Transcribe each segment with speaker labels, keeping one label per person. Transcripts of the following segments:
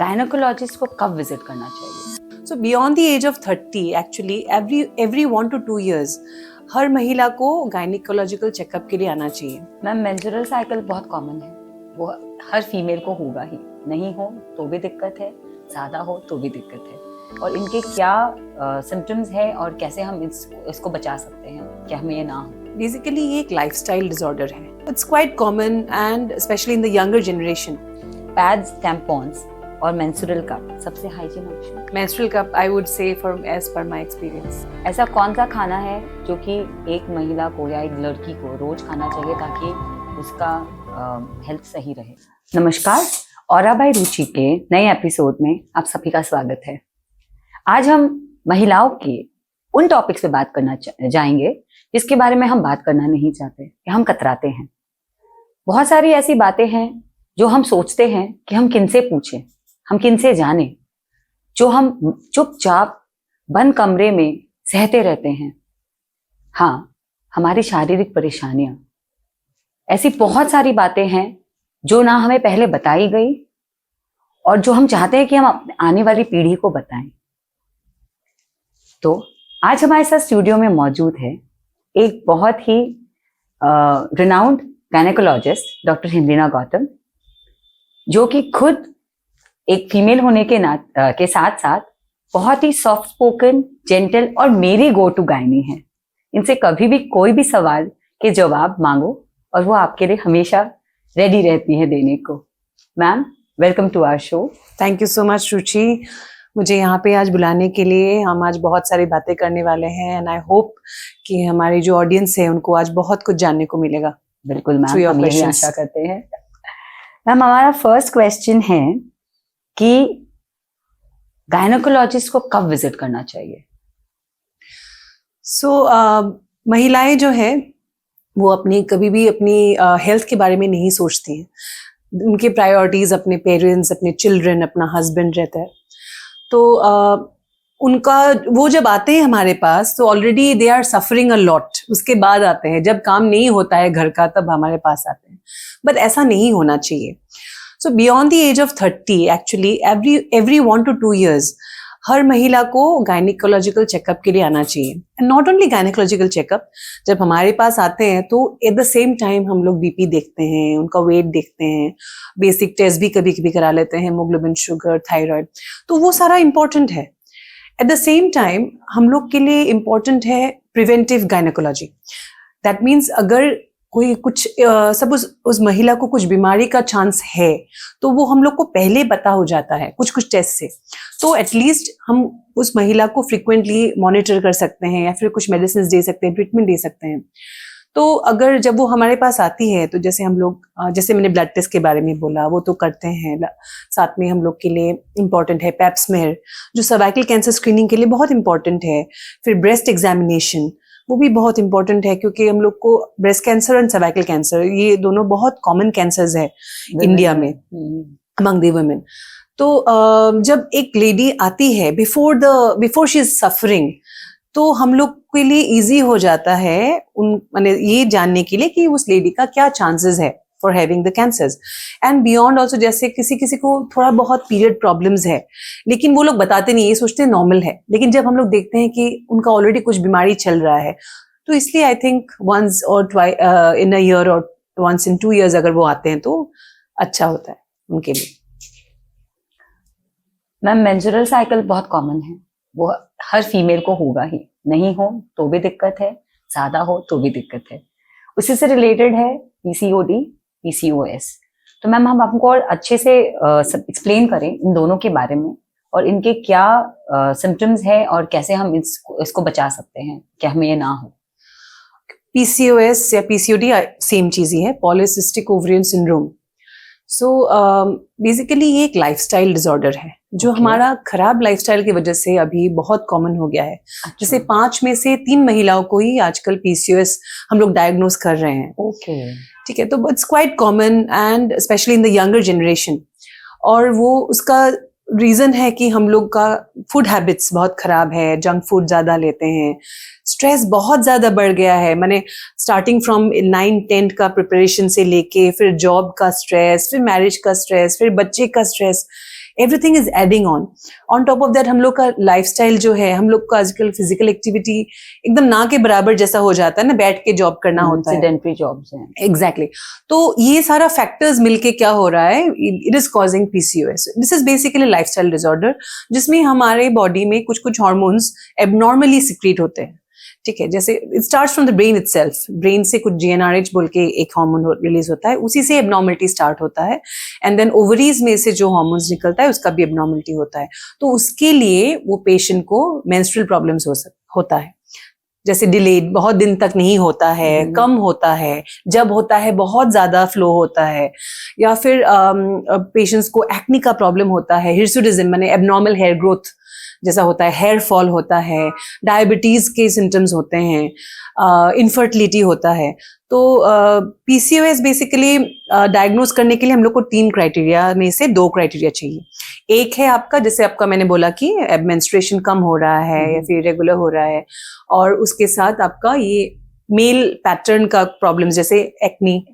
Speaker 1: Gynaecologist को कब visit करना चाहिए?
Speaker 2: So beyond the age of 30, actually every 1 to 2 years हर महिला को गायनिकोलॉजिकल चेकअप के लिए आना चाहिए।
Speaker 1: मैम, मेंस्ट्रुअल साइकिल बहुत कॉमन है, वो हर फीमेल को होगा ही, नहीं हो तो भी दिक्कत है, ज़्यादा हो तो भी दिक्कत है। और इनके क्या सिम्टम्स हैं और कैसे हम इसको बचा सकते हैं कि हमें ये ना हो?
Speaker 2: बेसिकली ये एक लाइफस्टाइल डिसऑर्डर है। It's quite common and specially in the younger generation.
Speaker 1: Pads, tampons और मेंस्ट्रुअल कप सबसे hygiene option.
Speaker 2: Menstrual cup I would say for as per my experience.
Speaker 1: ऐसा कौन सा खाना है जो कि एक महिला को या एक लड़की को रोज खाना चाहिए ताकि उसका हेल्थ सही रहे? नमस्कार, औरा बाई रुचि के नए एपिसोड में आप सभी का स्वागत है। आज हम महिलाओं के उन टॉपिक्स पे बात करना जाएंगे जिसके बारे में हम बात करना नहीं चाहते या हम कतराते हैं। बहुत सारी ऐसी बातें हैं जो हम सोचते हैं कि हम किनसे पूछें, हम किनसे जाने, जो हम चुपचाप बंद कमरे में सहते रहते हैं। हाँ, हमारी शारीरिक परेशानियां, ऐसी बहुत सारी बातें हैं जो ना हमें पहले बताई गई और जो हम चाहते हैं कि हम अपने आने वाली पीढ़ी को बताएं। तो आज हमारे साथ स्टूडियो में मौजूद है एक बहुत ही रिनाउंड गायनेकोलॉजिस्ट डॉक्टर हिमरीना गौतम, जो कि खुद एक फीमेल होने के साथ साथ बहुत ही सॉफ्ट स्पोकन, जेंटल और मेरी गो टू गायनी है। इनसे कभी भी कोई भी सवाल के जवाब मांगो और वो आपके लिए हमेशा रेडी रहती है देने को। Ma'am, welcome to our show.
Speaker 2: Thank you so much Ruchi, मुझे यहाँ पे आज बुलाने के लिए। हम आज बहुत सारी बातें करने वाले हैं एंड आई होप कि हमारी जो ऑडियंस है उनको आज बहुत कुछ जानने को मिलेगा।
Speaker 1: बिल्कुल मैम, हम यही आशा करते हैं। मैम, हमारा फर्स्ट क्वेश्चन है कि गायनेकोलॉजिस्ट को कब विजिट करना चाहिए?
Speaker 2: महिलाएं जो है वो कभी भी अपनी हेल्थ के बारे में नहीं सोचती हैं। उनके प्रायोरिटीज अपने पेरेंट्स, अपने चिल्ड्रन, अपना हस्बैंड रहता है। तो उनका वो जब आते हैं हमारे पास तो already they are suffering a lot. उसके बाद आते हैं, जब काम नहीं होता है घर का तब हमारे पास आते हैं। बट ऐसा नहीं होना चाहिए। So beyond the age of 30, actually every 1 to 2 years हर महिला को गायनिकोलॉजिकल चेकअप के लिए आना चाहिए। And not only gynaecological checkup, जब हमारे पास आते हैं तो एट द सेम टाइम हम लोग बीपी देखते हैं, उनका वेट देखते हैं, बेसिक टेस्ट भी कभी कभी करा लेते हैं, हीमोग्लोबिन, शुगर, थायराइड, तो वो सारा इंपॉर्टेंट है। एट द सेम टाइम हम लोग के लिए इम्पोर्टेंट है प्रिवेंटिव गायनिकोलॉजी। दैट मीन्स अगर कोई कुछ उस महिला को कुछ बीमारी का चांस है तो वो हम लोग को पहले पता हो जाता है कुछ टेस्ट से। तो एटलीस्ट हम उस महिला को फ्रिक्वेंटली मॉनिटर कर सकते हैं या फिर कुछ मेडिसिन दे सकते हैं, ट्रीटमेंट दे सकते हैं। तो अगर जब वो हमारे पास आती है तो जैसे हम लोग, जैसे मैंने ब्लड टेस्ट के बारे में बोला, वो तो करते हैं। साथ में हम लोग के लिए इम्पॉर्टेंट है पैप स्मेयर, जो सर्वाइकल कैंसर स्क्रीनिंग के लिए बहुत इंपॉर्टेंट है। फिर ब्रेस्ट एग्जामिनेशन, वो भी बहुत इंपॉर्टेंट है क्योंकि हम लोग को ब्रेस्ट कैंसर और सर्वाइकल कैंसर, ये दोनों बहुत कॉमन कैंसर्स है इंडिया में अमंग द वुमेन। तो जब एक लेडी आती है बिफोर शी इज सफरिंग, तो हम लोग के लिए इजी हो जाता है माने ये जानने के लिए कि उस लेडी का क्या चांसेस है for having the cancers and beyond also. जैसे किसी को थोड़ा बहुत पीरियड प्रॉब्लम्स है लेकिन वो लोग बताते नहीं, ये सोचते हैं नॉर्मल है, लेकिन जब हम लोग देखते हैं कि उनका ऑलरेडी कुछ बीमारी चल रहा है, तो इसलिए आई थिंक वंस और ट्वाइस इन अ ईयर और वंस इन 2 years अगर वो आते हैं तो अच्छा होता है उनके लिए।
Speaker 1: मैम, मेंस्ट्रुअल साइकिल बहुत कॉमन है, वो हर फीमेल को होगा ही, नहीं हो तो भी दिक्कत है, ज्यादा हो तो भी दिक्कत है। उसी से रिलेटेड है पीसीओडी, पीसीओएस। तो मैम, हम आपको और अच्छे से एक्सप्लेन करें इन दोनों के बारे में और इनके क्या सिम्टम्स हैं और कैसे हम इसको बचा सकते हैं कि हमें ये ना हो।
Speaker 2: पीसीओएस या पीसीओडी सेम चीज ही है, polycystic ovarian syndrome. So basically ये एक लाइफस्टाइल डिसऑर्डर है जो हमारा खराब लाइफस्टाइल की वजह से अभी बहुत कॉमन हो गया है। जैसे 5 में से 3 महिलाओं को ही आजकल पीसीओएस हम लोग डायग्नोज कर रहे हैं। ठीक है, तो it's quite common and specially in the younger generation. और वो उसका रीजन है कि हम लोग का फूड हैबिट्स बहुत खराब है, जंक फूड ज्यादा लेते हैं, स्ट्रेस बहुत ज्यादा बढ़ गया है। मैंने स्टार्टिंग फ्रॉम 9-10 का प्रिपरेशन से लेके फिर जॉब का स्ट्रेस, फिर मैरिज का स्ट्रेस, फिर बच्चे का stress, everything is adding on top of that हम लोग का लाइफस्टाइल जो है, हम लोग का आजकल फिजिकल एक्टिविटी एकदम ना के बराबर जैसा हो जाता है ना, बैठ के जॉब करना होता है,
Speaker 1: सेडेंटरी जॉब्स हैं।
Speaker 2: एग्जैक्टली तो ये सारा फैक्टर्स मिलके क्या हो रहा है, it is causing PCOS. This is basically lifestyle disorder जिसमें हमारे बॉडी में कुछ कुछ हार्मोन्स एबनॉर्मली सिक्रीट होते हैं, ठीक है। जैसे it starts from the brain itself, brain से कुछ जीएनआरएच बोल के एक हार्मोन रिलीज होता है, उसी से एबनॉर्मलिटी स्टार्ट होता है, एंड देन ओवरीज में से जो हार्मोन्स निकलता है उसका भी एबनॉर्मलिटी होता है। तो उसके लिए वो पेशेंट को मेंस्ट्रुअल प्रॉब्लम्स होता है, जैसे डिलेड, बहुत दिन तक नहीं होता है, कम होता है, जब होता है बहुत ज्यादा फ्लो होता है, या फिर पेशेंट्स को एक्ने का प्रॉब्लम होता है, हिर्सुटिज्म माने एबनॉर्मल हेयर ग्रोथ जैसा होता है, हेयर फॉल होता है, डायबिटीज के सिम्टम्स होते हैं, इनफर्टिलिटी होता है। तो पीसीओएस बेसिकली डायग्नोज करने के लिए हम लोग को 3 क्राइटेरिया में से 2 क्राइटेरिया चाहिए। एक है आपका, जैसे आपका मैंने बोला कि मेंस्ट्रुएशन कम हो रहा है या फिर इरेगुलर हो रहा है, और उसके साथ आपका ये मेल पैटर्न का प्रॉब्लम जैसे एक्नी,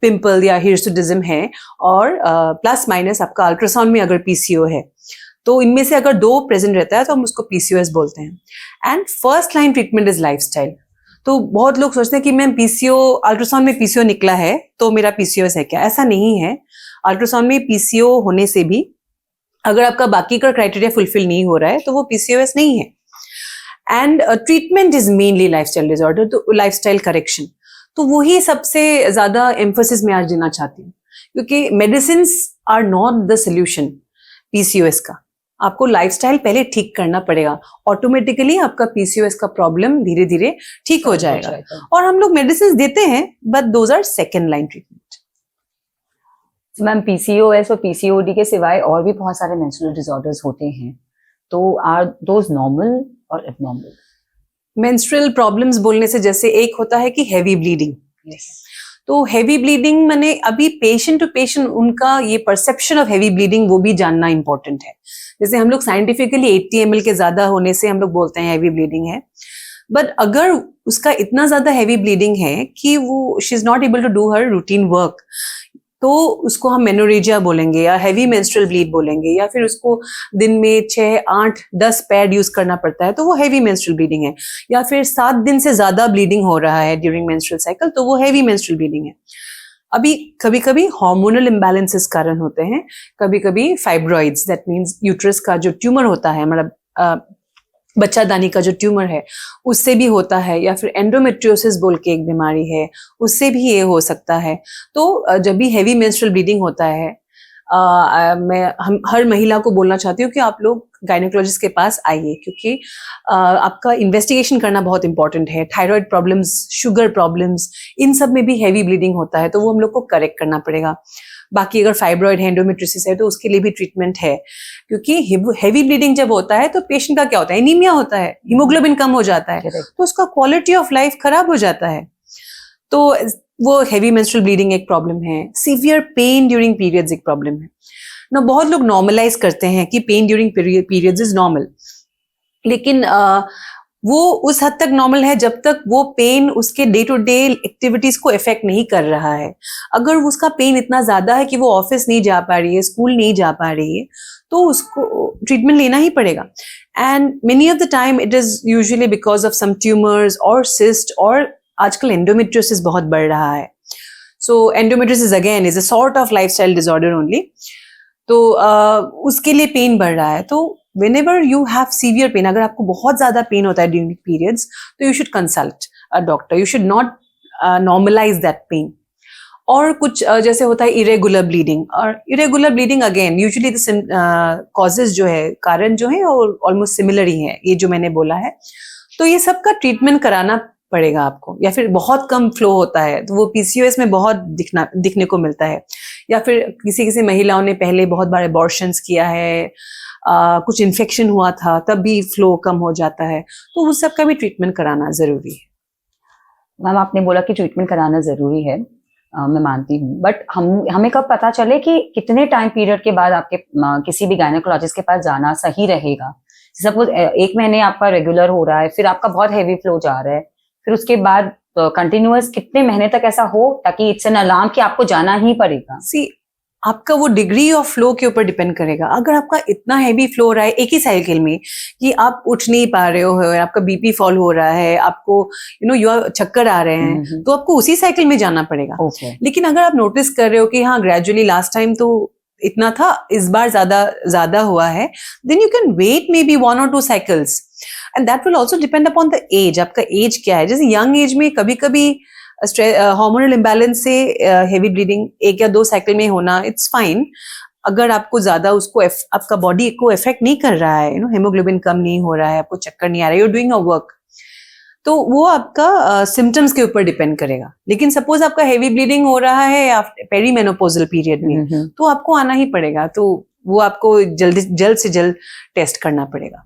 Speaker 2: पिंपल या हिर्सुटिज्म है, और प्लस माइनस आपका अल्ट्रासाउंड में अगर पीसीओ है तो इनमें से अगर 2 प्रेजेंट रहता है तो हम उसको पीसीओएस बोलते हैं। And first line treatment is lifestyle. तो बहुत लोग सोचते हैं कि मैम पीसीओ, अल्ट्रासाउंड में पीसीओ निकला है तो मेरा पीसीओएस है क्या? ऐसा नहीं है। अल्ट्रासाउंड में पीसीओ होने से भी अगर आपका बाकी का क्राइटेरिया फुलफिल नहीं हो रहा है तो वो पीसीओएस नहीं है। And treatment is mainly lifestyle disorder, तो लाइफस्टाइल करेक्शन, तो वही सबसे ज्यादा एम्फोसिस में आज देना चाहती हूँ, क्योंकि medicine are not the solution PCOS का। आपको लाइफस्टाइल पहले ठीक करना पड़ेगा, ऑटोमेटिकली आपका पीसीओएस का प्रॉब्लम धीरे धीरे ठीक हो जाएगा। और हम लोग मेडिसिन देते हैं, but those are second line treatment.
Speaker 1: Ma'am PCOS और पीसीओडी के सिवाय और भी बहुत सारे मेंस्ट्रुअल डिसऑर्डर्स होते हैं, तो आर दोज नॉर्मल और एबनॉर्मल?
Speaker 2: मेंस्ट्रुअल प्रॉब्लम्स बोलने से जैसे एक होता है कि हैवी ब्लीडिंग, तो हैवी ब्लीडिंग माने अभी पेशेंट टू पेशेंट उनका ये परसेप्शन ऑफ हैवी ब्लीडिंग वो भी जानना इंपॉर्टेंट है। जैसे हम लोग साइंटिफिकली 80 ml के ज्यादा होने से हम लोग बोलते हैं हैवी ब्लीडिंग है, बट अगर उसका इतना ज्यादा हैवी ब्लीडिंग है कि वो she is not able to do her routine work, तो उसको हम मेनोरेजिया बोलेंगे या हैवी मेंस्ट्रुअल ब्लीड बोलेंगे, या फिर उसको दिन में 6, 8, 10 पैड यूज करना पड़ता है तो वो हैवी मेंस्ट्रुअल ब्लीडिंग है, या फिर 7 दिन से ज्यादा ब्लीडिंग हो रहा है ड्यूरिंग मेंस्ट्रुअल साइकिल तो वो हैवी मेंस्ट्रुअल ब्लीडिंग है। अभी कभी कभी हार्मोनल इम्बैलेंसेस कारण होते हैं, कभी कभी फाइब्रॉइड्स, दैट मीन्स यूट्रस का जो ट्यूमर होता है, हमारा बच्चादानी का जो ट्यूमर है उससे भी होता है, या फिर एंडोमेट्रियोसिस बोल के एक बीमारी है उससे भी ये हो सकता है। तो जब भी हैवी मेंस्ट्रुअल ब्लीडिंग होता है, हम हर महिला को बोलना चाहती हूँ कि आप लोग गायनेकोलॉजिस्ट के पास आइए, क्योंकि आपका इन्वेस्टिगेशन करना बहुत इंपॉर्टेंट है। थायराइड प्रॉब्लम्स, शुगर प्रॉब्लम्स, इन सब में भी हैवी ब्लीडिंग होता है तो वो हम लोग को करेक्ट करना पड़ेगा। बाकी अगर फाइब्रॉइड है, एंडोमेट्रियोसिस है तो उसके लिए भी ट्रीटमेंट है, क्योंकि हैवी ब्लीडिंग जब होता है तो पेशेंट का क्या होता है, एनीमिया होता है, हीमोग्लोबिन कम हो जाता है, तो उसका क्वालिटी ऑफ लाइफ खराब हो जाता है। तो वो हैवी मेंस्ट्रुअल ब्लीडिंग एक प्रॉब्लम है। सीवियर पेन ड्यूरिंग पीरियड्स एक प्रॉब्लम है ना। बहुत लोग नॉर्मलाइज करते हैं कि pen during periods is normal, लेकिन वो उस हद तक नॉर्मल है जब तक वो पेन उसके डे टू डे एक्टिविटीज को इफेक्ट नहीं कर रहा है। अगर उसका पेन इतना ज्यादा है कि वो ऑफिस नहीं जा पा रही है, स्कूल नहीं जा पा रही है, तो उसको ट्रीटमेंट लेना ही पड़ेगा। And many of the time it is usually because of some tumours और सिस्ट, और आजकल एंडोमेट्रियोसिस बहुत बढ़ रहा है। So endometriosis again is a sort of lifestyle disorder only. तो उसके लिए पेन बढ़ रहा है। तो whenever you have severe pain, अगर आपको बहुत ज्यादा पेन होता है ड्यूरिंग पीरियड्स, तो you should consult a doctor. You should not normalize that pain. और कुछ जैसे होता है इरेगुलर ब्लीडिंग, और irregular bleeding again usually causes जो है, कारण जो है और ऑलमोस्ट सिमिलर ही है, ये जो मैंने बोला है। तो ये सब का ट्रीटमेंट कराना पड़ेगा आपको। या फिर बहुत कम फ्लो होता है तो वो पीसीओएस में बहुत दिखने को मिलता है, या फिर किसी महिलाओं ने पहले बहुत बार अबॉर्शंस किया है, कुछ इन्फेक्शन हुआ था तब भी फ्लो कम हो जाता है, तो उस सब का भी ट्रीटमेंट कराना जरूरी है।
Speaker 1: मैम आपने बोला कि ट्रीटमेंट कराना जरूरी है, मैं मानती हूँ, बट हमें कब पता चले कि कितने टाइम पीरियड के बाद आपके किसी भी गायनेकोलॉजिस्ट के पास जाना सही रहेगा? सपोज 1 महीने आपका रेगुलर हो रहा है, फिर आपका बहुत हैवी फ्लो जा रहा है, फिर उसके बाद कंटिन्यूअस कितने महीने तक ऐसा हो ताकि इट्स एन अलार्म कि आपको जाना ही पड़ेगा?
Speaker 2: सी आपका वो डिग्री ऑफ फ्लो के ऊपर डिपेंड करेगा। अगर आपका इतना हैवी फ्लो हो रहा है एक ही साइकिल में कि आप उठ नहीं पा रहे हो, आपका बीपी फॉल हो रहा है, आपको चक्कर आ रहे हैं, तो आपको उसी साइकिल में जाना पड़ेगा।
Speaker 1: Okay.
Speaker 2: लेकिन अगर आप नोटिस कर रहे हो कि हाँ ग्रेजुअली लास्ट टाइम तो इतना था, इस बार ज्यादा हुआ है, then you can wait maybe 1 or 2 cycles and that will also depend upon the age. आपका एज क्या है? जैसे यंग एज में कभी कभी हार्मोनल इम्बैलेंस से हेवी ब्लीडिंग 1 या 2 साइकिल में होना, इट्स फाइन। अगर आपको ज्यादा उसको आपका बॉडी को इफेक्ट नहीं कर रहा है, हेमोग्लोबिन कम नहीं हो रहा है, आपको चक्कर नहीं आ रहा है, you are doing a work, तो वो आपका सिम्टम्स के ऊपर डिपेंड करेगा। लेकिन सपोज आपका हेवी ब्लीडिंग हो रहा है पेरीमेनोपॉजल पीरियड में, तो आपको आना ही पड़ेगा। तो वो आपको जल्द से जल्द टेस्ट करना पड़ेगा।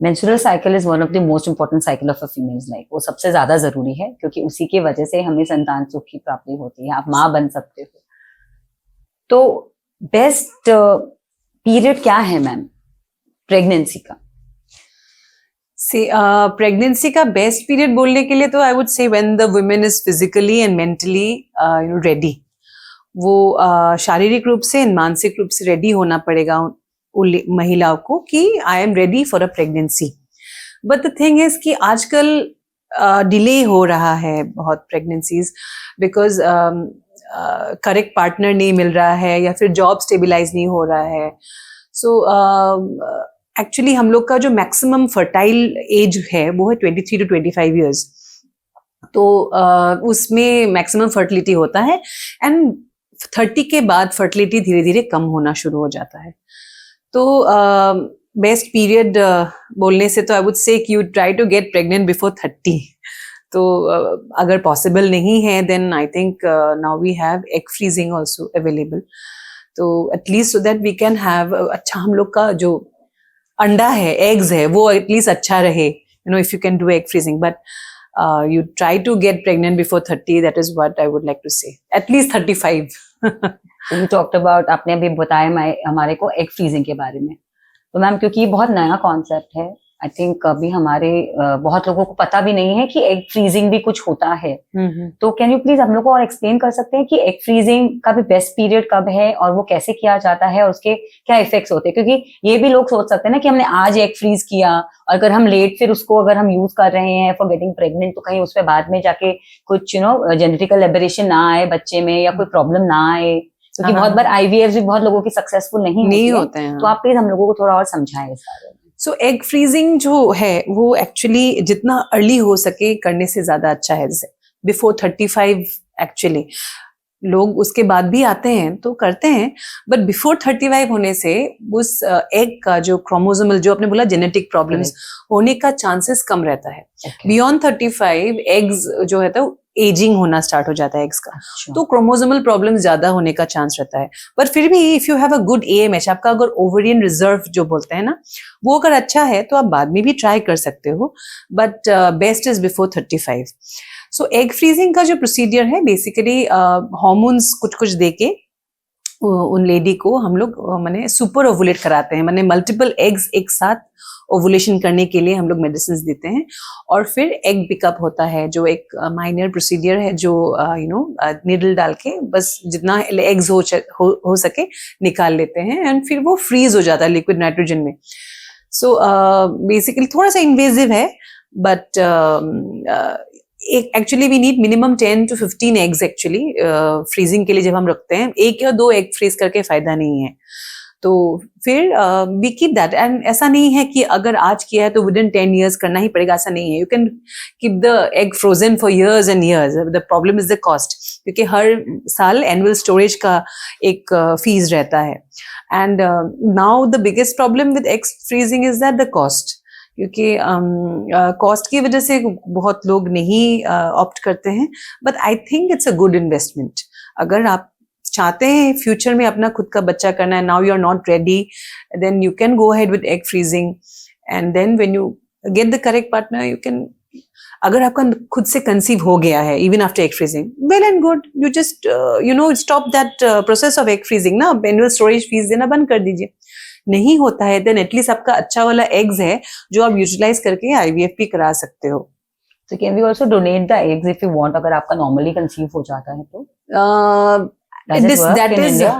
Speaker 1: Menstrual cycle is one of the most important cycle of a females life. वो सबसे ज्यादा जरूरी है क्योंकि उसी की वजह से हमें संतान सुख की प्राप्ति होती है, आप माँ बन सकते हो। तो बेस्ट पीरियड क्या है मैम प्रेगनेंसी का?
Speaker 2: प्रेगनेंसी का बेस्ट पीरियड बोलने के लिए तो आई वुड से when the women is physically and mentally ready. वो शारीरिक रूप से मानसिक रूप से रेडी होना पड़ेगा महिलाओं को कि I am ready for a pregnancy. But the thing is कि आजकल डिले हो रहा है बहुत प्रेगनेंसीज, बिकॉज करेक्ट पार्टनर नहीं मिल रहा है या फिर जॉब स्टेबिलाईज नहीं हो रहा है। सो एक्चुअली हम लोग का जो मैक्सिमम फर्टाइल एज है वो है 23 to 25 years। तो उसमें मैक्सिमम फर्टिलिटी होता है एंड 30 के बाद फर्टिलिटी धीरे धीरे कम होना शुरू हो जाता है। तो बेस्ट पीरियड बोलने से तो I would say you try to get pregnant before 30। तो अगर पॉसिबल नहीं है then I think now we have egg freezing also available. तो at least so that we can have अच्छा, हम लोग का जो अंडा है, एग्स है, वो एटलीस्ट अच्छा रहे, if you can do egg freezing. But you try to get pregnant before 30, that is what I would like to say, at least 35.
Speaker 1: You talked about, आपने अभी बताया हमारे को एग फ्रीजिंग के बारे में। तो मैम क्योंकि ये बहुत नया कॉन्सेप्ट है, आई थिंक अभी हमारे बहुत लोगों को पता भी नहीं है कि एग फ्रीजिंग भी कुछ होता है। तो कैन यू प्लीज हम लोग को और एक्सप्लेन कर सकते हैं कि एग फ्रीजिंग का भी बेस्ट पीरियड कब है और वो कैसे किया जाता है और उसके क्या इफेक्ट्स होते हैं? क्योंकि ये भी लोग सोच सकते हैं ना कि हमने आज एग फ्रीज किया और अगर हम लेट फिर उसको अगर हम यूज कर रहे हैं फॉर गेटिंग प्रेग्नेंट तो कहीं उसमें बाद में जाके कुछ जेनेटिकल एबरेशन ना आए बच्चे में या कोई प्रॉब्लम ना आए, क्योंकि बहुत बार आईवीएफ भी बहुत लोगों की सक्सेसफुल नहीं होते हैं। तो आप प्लीज हम लोगों को थोड़ा और समझाएं इस बारे में।
Speaker 2: सो एग फ्रीजिंग जो है वो एक्चुअली जितना अर्ली हो सके करने से ज्यादा अच्छा है। बिफोर 35 एक्चुअली लोग उसके बाद भी आते हैं तो करते हैं, बट बिफोर 35 होने से उस एग का जो क्रोमोसोमल, जो आपने बोला जेनेटिक प्रॉब्लम्स होने का चांसेस कम रहता है। बियॉन्ड 35 एग्स जो है तो एजिंग होना स्टार्ट हो जाता है एग्स का। तो क्रोमोसोमल प्रॉब्लम्स ज्यादा होने का चांस रहता है। पर फिर भी if you have a good AMH, आपका अगर ओवरियन रिजर्व जो बोलते हैं ना, वो अगर अच्छा है तो आप बाद में भी ट्राई कर सकते हो, but best is before 35। So egg freezing का जो प्रोसीडियर है बेसिकली हार्मोन्स कुछ देके उन लेडी को हम लोग माने सुपर ओवुलेट कराते हैं, माने मल्टीपल एग्स एक साथ ओवुलेशन करने के लिए हम लोग मेडिसिन देते हैं और फिर एग पिकअप होता है जो एक माइनर प्रोसीडियर है जो नीडल डाल के बस जितना एग्स हो सके निकाल लेते हैं एंड फिर वो फ्रीज हो जाता है लिक्विड नाइट्रोजन में। सो बेसिकली थोड़ा सा इन्वेजिव है, but actually we need minimum 10 to 15 eggs actually freezing के लिए। जब हम रखते हैं 1 या 2 एग फ्रीज करके फायदा नहीं है, तो फिर वी कीप दैट। एंड ऐसा नहीं है कि अगर आज किया है तो विद इन 10 years करना ही पड़ेगा, ऐसा नहीं है। You can keep the egg frozen for years and years। The problem is the cost, क्योंकि हर साल एनुअल स्टोरेज का एक फीस रहता है। And now the biggest problem with egg freezing is that the cost, क्योंकि कॉस्ट की वजह से बहुत लोग नहीं ऑप्ट करते हैं। But I think it's a good investment. अगर आप चाहते हैं फ्यूचर में अपना खुद का बच्चा करना है, now you are not ready, then you can go ahead with egg freezing and then when you get the correct partner you can. अगर आपका खुद से कंसीव हो गया है even after egg freezing, well and good, you just stop that process of egg freezing ना, annual storage fees देना बंद कर दीजिए। नहीं होता है देन एटलीस्ट आपका अच्छा वाला एग्स है जो आप यूटिलाइज करके आईवीएफ भी करा सकते हो।
Speaker 1: So can we also donate the eggs if you want, अगर आपका नॉर्मली कंसीव हो जाता है तो? Does it work in India?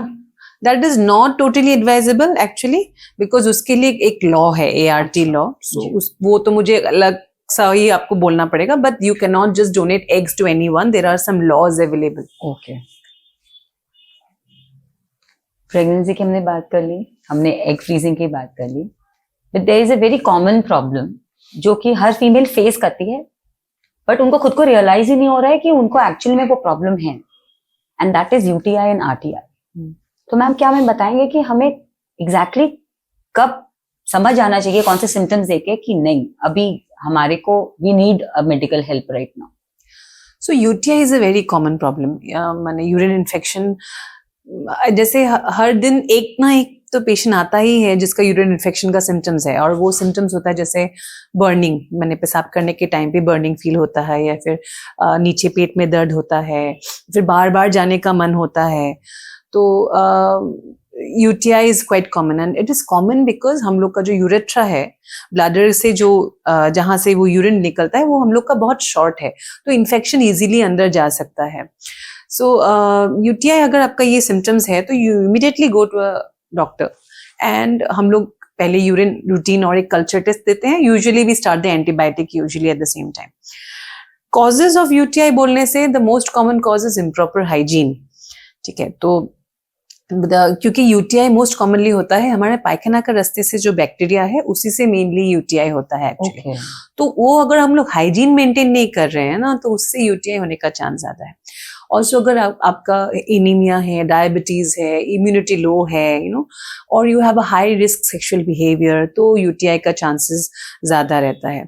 Speaker 2: That is not totally advisable actually, because उसके लिए एक लॉ है, ART लॉ. So वो तो मुझे अलग सा ही आपको बोलना पड़ेगा, but you cannot just donate eggs to anyone. There are some laws available.
Speaker 1: Okay. Pregnancy की हमने बात कर ली, हमने एग फ्रीजिंग की बात कर ली, but there is a very common problem जो कि हर फीमेल फेस करती है, बट उनको खुद को रियलाइज ही नहीं हो रहा है कि उनको एक्चुअली में वो प्रॉब्लम है, and that is UTI and RTI. तो मैम क्या हमें बताएंगे कि हमें एग्जैक्टली कब समझ आना चाहिए, कौन से सिम्टम्स देके कि नहीं अभी हमारे को we need a medical help right now?
Speaker 2: So UTI is a very common problem. माने यूरिन इन्फेक्शन, जैसे हर दिन एक ना एक तो पेशेंट आता ही है जिसका यूरिन इन्फेक्शन का सिम्टम्स है, और वो सिम्टम्स होता है जैसे बर्निंग, मैंने पेशाब करने के टाइम पे बर्निंग फील होता है, या फिर नीचे पेट में दर्द होता है, फिर बार बार जाने का मन होता है. तो UTI is quite common, and it is common because हम लोग का जो यूरेथ्रा है, ब्लैडर से जो जहाँ से वो यूरिन निकलता है, वो हम लोग का बहुत शॉर्ट है, तो इन्फेक्शन इजीली अंदर जा सकता है. सो UTI अगर आपका ये सिम्टम्स है तो you immediately go to a doctor, and हम लोग पहले यूरिन रूटीन और एक कल्चर टेस्ट देते हैं. Usually we start the antibiotic usually at the same time. Causes of UTI बोलने से the most common cause is improper hygiene. ठीक है, तो क्योंकि UTI मोस्ट कॉमनली होता है हमारे पायखाना का रास्ते से जो बैक्टीरिया है उसी से मेनली UTI होता है एक्चुअली. तो वो अगर हम लोग हाइजीन मेंटेन नहीं कर रहे हैं ना, तो उससे UTI होने का चांस ज्यादा है. ऑल्सो अगर आपका एनीमिया है, डायबिटीज है, इम्यूनिटी लो है, और you have a high risk sexual behaviour, तो UTI का चांसेस ज्यादा रहता है.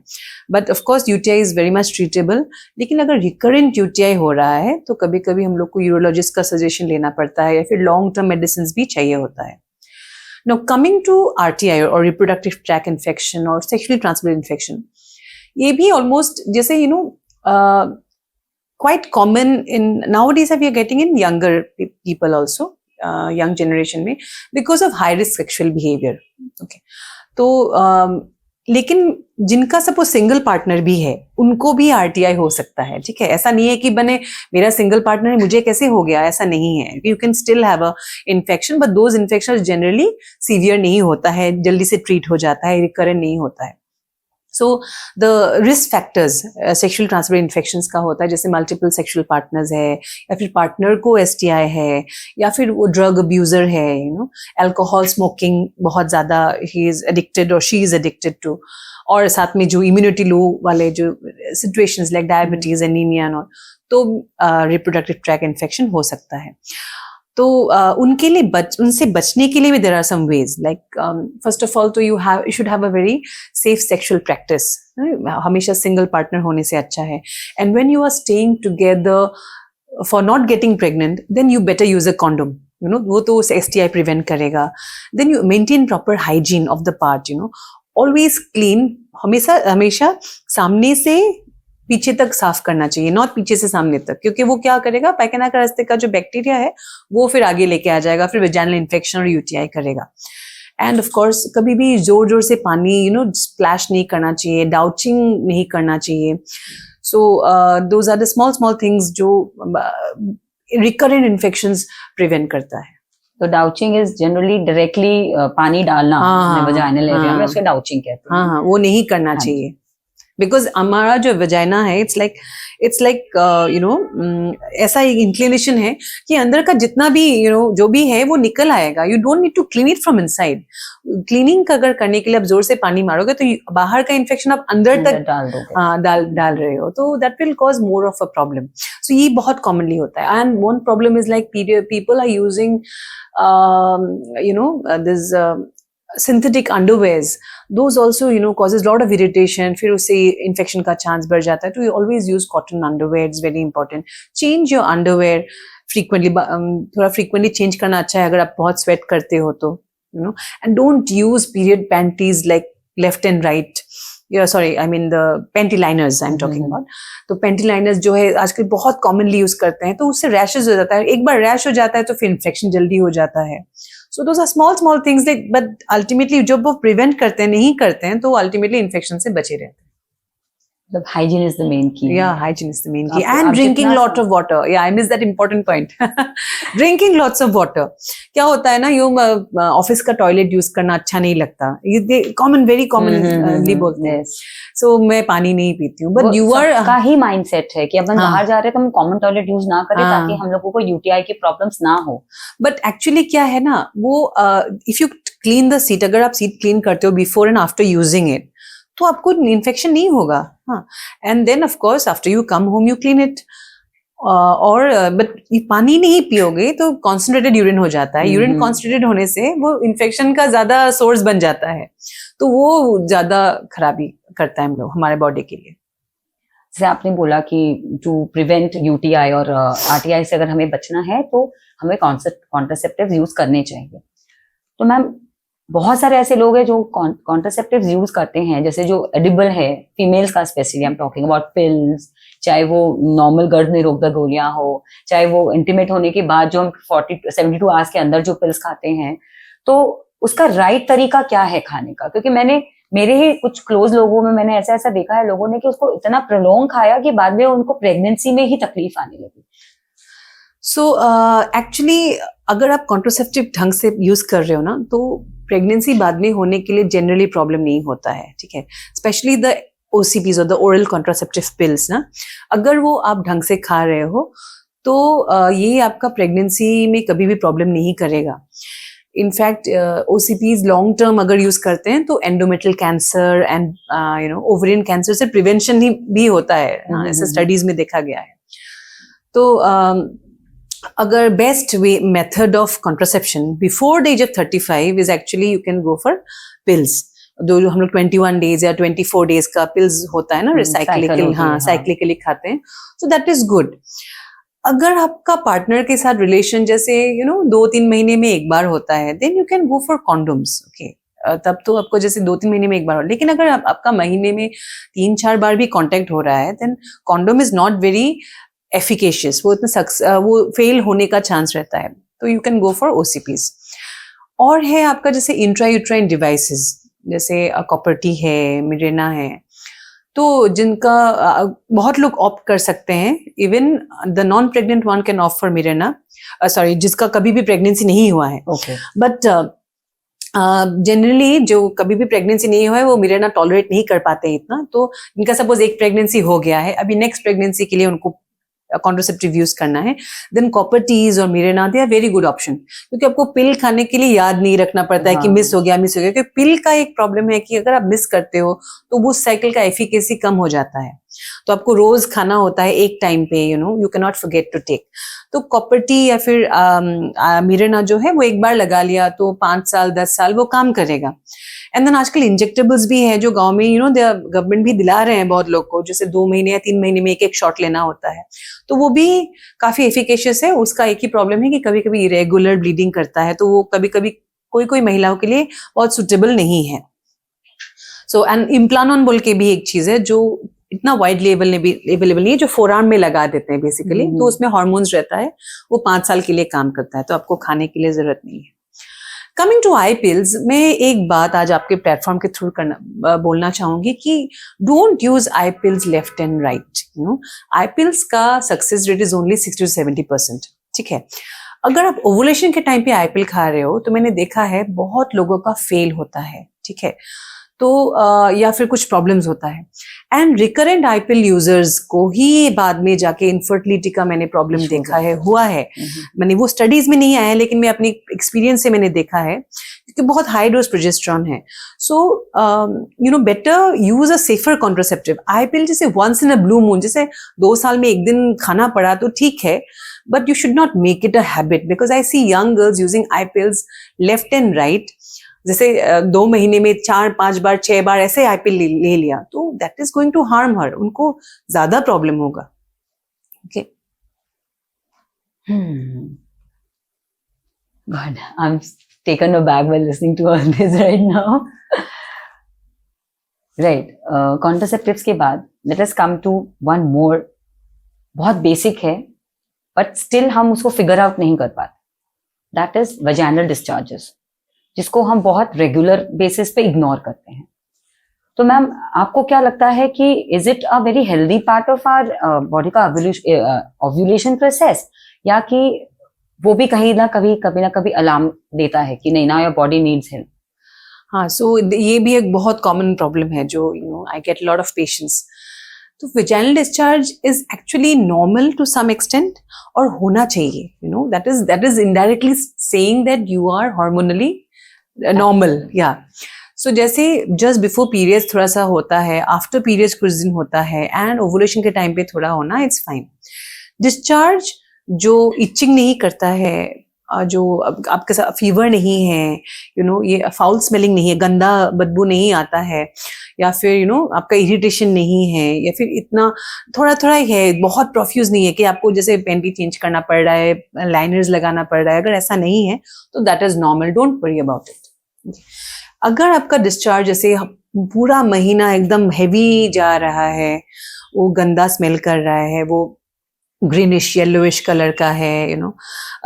Speaker 2: But of course UTI is very much treatable. लेकिन अगर रिकरेंट UTI हो रहा है तो कभी कभी हम लोग को यूरोलॉजिस्ट का सजेशन लेना पड़ता है, या फिर लॉन्ग टर्म मेडिसिन भी चाहिए होता है. Now coming to RTI or reproductive tract infection or sexually transmitted infection, ये भी almost जैसे quite common in nowadays we are getting in younger people also, young generation में, because of high risk sexual behavior. Okay, तो लेकिन जिनका suppose single partner भी है उनको भी RTI हो सकता है. ठीक है, ऐसा नहीं है कि बने मेरा सिंगल पार्टनर है मुझे कैसे हो गया, ऐसा नहीं है. You can still have a infection, but those infection generally severe नहीं होता है, जल्दी से ट्रीट हो जाता है, रिकरेंट नहीं होता है. So the risk factors sexual transmitted infections का होता है, जैसे मल्टीपल सेक्सुअल पार्टनर्स है, या फिर पार्टनर को STI है, या फिर वो ड्रग अब्यूजर है, अल्कोहल स्मोकिंग बहुत ज्यादा ही इज एडिक्टेड और शी इज एडिक्टेड टू, और साथ में जो इम्यूनिटी लो वाले जो सिचुएशंस लाइक डायबिटीज, एनीमिया, तो रिप्रोडक्टिव ट्रैक इन्फेक्शन हो सकता है. तो उनके लिए उनसे बचने के लिए भी there are some ways, like first of all तो you should have a very safe sexual practice. हमेशा सिंगल पार्टनर होने से अच्छा है. And when you are staying together for not getting pregnant, then you better use a condom. वो तो STI prevent करेगा. Then you maintain proper hygiene of the part, always clean, हमेशा सामने से पीछे तक साफ करना चाहिए, नॉट पीछे से सामने तक, क्योंकि वो क्या करेगा, पायखाना का रास्ते का जो बैक्टीरिया है वो फिर आगे लेके आ जाएगा, फिर वेजाइनल इन्फेक्शन और UTI करेगा. एंड ऑफ कोर्स कभी भी जोर जोर से पानी स्प्लैश नहीं करना चाहिए, डाउचिंग नहीं करना चाहिए. So those are the small things जो रिकरेंट इन्फेक्शंस प्रिवेंट करता है.
Speaker 1: तो डाउचिंग इज जनरली डायरेक्टली पानी डालना वेजाइनल एरिया में, उसको डाउचिंग कहते हैं.
Speaker 2: हाँ, वो नहीं करना चाहिए, बिकॉज हमारा जो वजाइना है इट्स लाइक ऐसा एक इंक्लिनेशन है कि अंदर का जितना भी जो भी है वो निकल आएगा. You don't need to clean it from inside. Cleaning अगर करने के लिए आप जोर से पानी मारोगे तो बाहर का इन्फेक्शन आप अंदर तक डाल रहे हो, तो that will cause more of a problem. So ये बहुत कॉमनली होता है. And one problem is like people are using this synthetic underwears. Those also causes lot of irritation, फिर उससे infection का chance बढ़ जाता है. तो you always use cotton underwear, it's very important. Change your underwear frequently, थोड़ा frequently change करना अच्छा है अगर आप बहुत sweat करते हो तो, and don't use period panties like left and right. Sorry, I mean the panty liners I'm talking about. तो panty liners जो है आजकल बहुत commonly use करते हैं, तो उससे rashes हो जाता है. एक बार rash हो जाता है तो फिर infection जल्दी हो जाता है. So those are small things, like, but ultimately जब वो prevent करते हैं, नहीं करते हैं, तो ultimately infection से बचे रहते हैं.
Speaker 1: मतलब hygiene is the main key.
Speaker 2: Yeah, hygiene is the main key.
Speaker 1: आप
Speaker 2: And drinking
Speaker 1: जितना-
Speaker 2: lot of water. Yeah, I missed that important point. Drinking lots of water. क्या होता है ना, ऑफिस का टॉयलेट यूज करना अच्छा नहीं लगता, ये कॉमन, वेरी कॉमनली बोलते हैं.
Speaker 1: Yes.
Speaker 2: सो मैं पानी नहीं पीती हूँ, बट
Speaker 1: वो
Speaker 2: यू आर
Speaker 1: सबका ही माइंडसेट है कि अपन
Speaker 2: हाँ.
Speaker 1: बाहर जा रहे हैं तो हम कॉमन टॉयलेट यूज ना करें
Speaker 2: हाँ.
Speaker 1: ताकि हम लोगों को यूटीआई की प्रॉब्लम्स ना हो.
Speaker 2: बट एक्चुअली क्या है ना, वो if you clean the seat, अगर आप सीट क्लीन करते हो before and after using it, तो आपको इन्फेक्शन नहीं होगा. हाँ, and then of course after you come home you clean it. और बट पानी नहीं पियोगे तो कॉन्सेंट्रेटेड यूरिन हो जाता है. यूरिन कॉन्सेंट्रेटेड होने से वो इन्फेक्शन का ज्यादा सोर्स बन जाता है, तो वो ज्यादा खराबी करता है हम लोग, हमारे बॉडी के लिए.
Speaker 1: जैसे आपने बोला कि टू प्रिवेंट यूटीआई और आरटीआई से अगर हमें बचना है तो हमें कॉन्ट्रासेप्टिव यूज करने चाहिए. तो मैम बहुत सारे ऐसे लोग हैं जो कॉन्ट्रासेप्टिव यूज करते हैं, जैसे जो एडिबल है फीमेल्स का, specially I am talking about pills, चाहे वो नॉर्मल गर्भ निरोधक गोलियां हो, चाहे वो इंटीमेट होने के बाद जो हम 72 आवर्स के अंदर जो पिल्स खाते हैं, तो उसका राइट तरीका क्या है खाने का? क्योंकि मेरे ही कुछ क्लोज लोगों में मैंने ऐसा देखा है लोगों ने कि उसको इतना प्रोलॉन्ग खाया कि बाद में उनको प्रेगनेंसी में ही तकलीफ आने लगी.
Speaker 2: सो एक्चुअली अगर आप कॉन्ट्रासेप्टिव ढंग से यूज कर रहे हो ना, तो प्रेगनेंसी बाद में होने के लिए जनरली प्रॉब्लम नहीं होता है. ठीक है, स्पेशली द OCPs और द ओरल कॉन्ट्रासेप्टिव पिल्स ना, अगर वो आप ढंग से खा रहे हो तो ये आपका प्रेगनेंसी में कभी भी प्रॉब्लम नहीं करेगा. इनफैक्ट OCPs लॉन्ग टर्म अगर यूज करते हैं तो endometrial cancer and ovarian cancer से प्रिवेंशन ही भी होता है. ऐसा स्टडीज में देखा गया है. तो अगर best way method of contraception before the age of 35 is actually you can go for pills. जो हम लोग 21 डेज या 24 डेज का पिल्स होता है ना, रिसाइक्लिकली, हाँ, साइक्लिकली खाते हैं, सो दैट इज गुड. अगर आपका पार्टनर के साथ रिलेशन जैसे 2-3 महीने में एक बार होता है, then you can go for condoms. Okay, तब तो आपको जैसे 2-3 महीने में एक बार हो. लेकिन अगर आपका महीने में 3-4 बार भी कांटेक्ट हो रहा है, then condom is not very efficacious. वो इतना वो फेल होने का चांस रहता है. तो you can go for OCPs. और है आपका जैसे इंट्रायूट्राइन डिवाइसेस, जैसे कॉपर टी है, मिरेना है, तो जिनका बहुत लोग ऑप्ट कर सकते हैं. Even the non pregnant one can opt for Mirena, sorry, जिसका कभी भी प्रेगनेंसी नहीं हुआ है. बट जनरली जो कभी भी प्रेगनेंसी नहीं हुआ है वो मिरेना टॉलरेट नहीं कर पाते हैं इतना. तो इनका सपोज एक प्रेगनेंसी हो गया है, अभी नेक्स्ट प्रेगनेंसी के लिए उनको कॉन्ट्रासेप्टिव यूज करना है, देन कॉपर टीज और Mirena they are very good option. क्योंकि आपको पिल खाने के लिए याद नहीं रखना पड़ता है कि मिस हो गया. क्योंकि पिल का एक प्रॉब्लम है कि अगर आप मिस करते हो तो वो साइकिल का एफिकेसी कम हो जाता है. तो आपको रोज खाना होता है एक टाइम पे, you can not forget to take. तो कॉपर टी या फिर मिरेना जो है वो एक बार लगा लिया तो 5 साल 10 साल वो काम करेगा. एंड देन आजकल इंजेक्टेबल्स भी है जो गांव में गवर्नमेंट भी दिला रहे हैं बहुत लोग को, जैसे 2 महीने या 3 महीने में एक शॉट लेना होता है. तो वो भी काफी एफिकेशियस है. उसका एक ही प्रॉब्लम है कि कभी कभी इरेगुलर ब्लीडिंग करता है, तो वो कभी कभी कोई महिलाओं के लिए बहुत सुटेबल नहीं है. सो एंड इम्प्लानॉन बोल के भी एक चीज है जो इतना वाइड लेवल में भी अवेलेबल नहीं है, जो फोरआर्म में लगा देते हैं बेसिकली. तो उसमें हार्मोन्स रहता है, वो 5 साल के लिए काम करता है, तो आपको खाने के लिए जरूरत नहीं है. कमिंग टू आई पिल्स, मैं एक बात आज आपके प्लेटफॉर्म के थ्रू बोलना चाहूंगी कि don't use I pills left and right. I pills का सक्सेस रेट इज ओनली 60-70%. ठीक है, अगर आप ओवुलेशन के टाइम पे आई पिल खा रहे हो तो मैंने देखा है बहुत लोगों का फेल होता है. ठीक है, तो या फिर कुछ प्रॉब्लम्स होता है. And recurrent I pill users को ही बाद में जाके इनफर्टिलिटी का मैंने प्रॉब्लम देखा है, हुआ है. मैंने वो स्टडीज में नहीं आया है, लेकिन मैं अपनी एक्सपीरियंस से मैंने देखा है, क्योंकि बहुत हाई डोज प्रोजेस्टेरॉन है. So better use a safer contraceptive. I pill जैसे once in a blue moon, जैसे 2 साल में एक दिन खाना पड़ा तो ठीक है, but you should not make it a habit. Because I see young girls using I pills left and right. जैसे 2 महीने में 4-5 बार 6 बार ऐसे आई पिल ले लिया, तो that is going to harm her. उनको ज्यादा प्रॉब्लम होगा. Okay,
Speaker 1: God, I'm taken aback by listening to all this right now. Right, contraceptives के बाद let us come to one more, बहुत बेसिक है बट स्टिल हम उसको फिगर आउट नहीं कर पाते. दैट इज वैजाइनल डिस्चार्जेस, जिसको हम बहुत रेगुलर बेसिस पे इग्नोर करते हैं. तो मैम आपको क्या लगता है कि is it a very healthy part of our body का ओव्यूलेशन प्रोसेस, या कि वो भी कहीं ना कभी अलार्म देता है कि नहीं, ना योर बॉडी नीड्स हेल्प?
Speaker 2: हाँ, सो ये भी एक बहुत कॉमन प्रॉब्लम है जो I get lot of patients. तो vaginal discharge is actually normal to some extent, और होना चाहिए, that is indirectly saying that you are hormonally normal. या सो जैसे जस्ट बिफोर पीरियड्स थोड़ा सा होता है, आफ्टर पीरियड्स कुछ दिन होता है, एंड ओवुलेशन के टाइम पे थोड़ा होना, इट्स फाइन। डिस्चार्ज जो इचिंग नहीं करता है, जो आपके साथ फीवर नहीं है, ये फाउल स्मेलिंग नहीं है, गंदा बदबू नहीं आता है, या फिर आपका इरिटेशन नहीं है, या फिर इतना थोड़ा थोड़ा है, बहुत प्रोफ्यूज नहीं है कि आपको जैसे पेंटी चेंज करना पड़ रहा है, लाइनर्स लगाना पड़ रहा है, अगर ऐसा नहीं है तो that is normal, don't worry about it. अगर आपका डिस्चार्ज जैसे पूरा महीना एकदम हैवी जा रहा है, वो गंदा स्मेल कर रहा है, वो ग्रीनिश येलोइश कलर का है,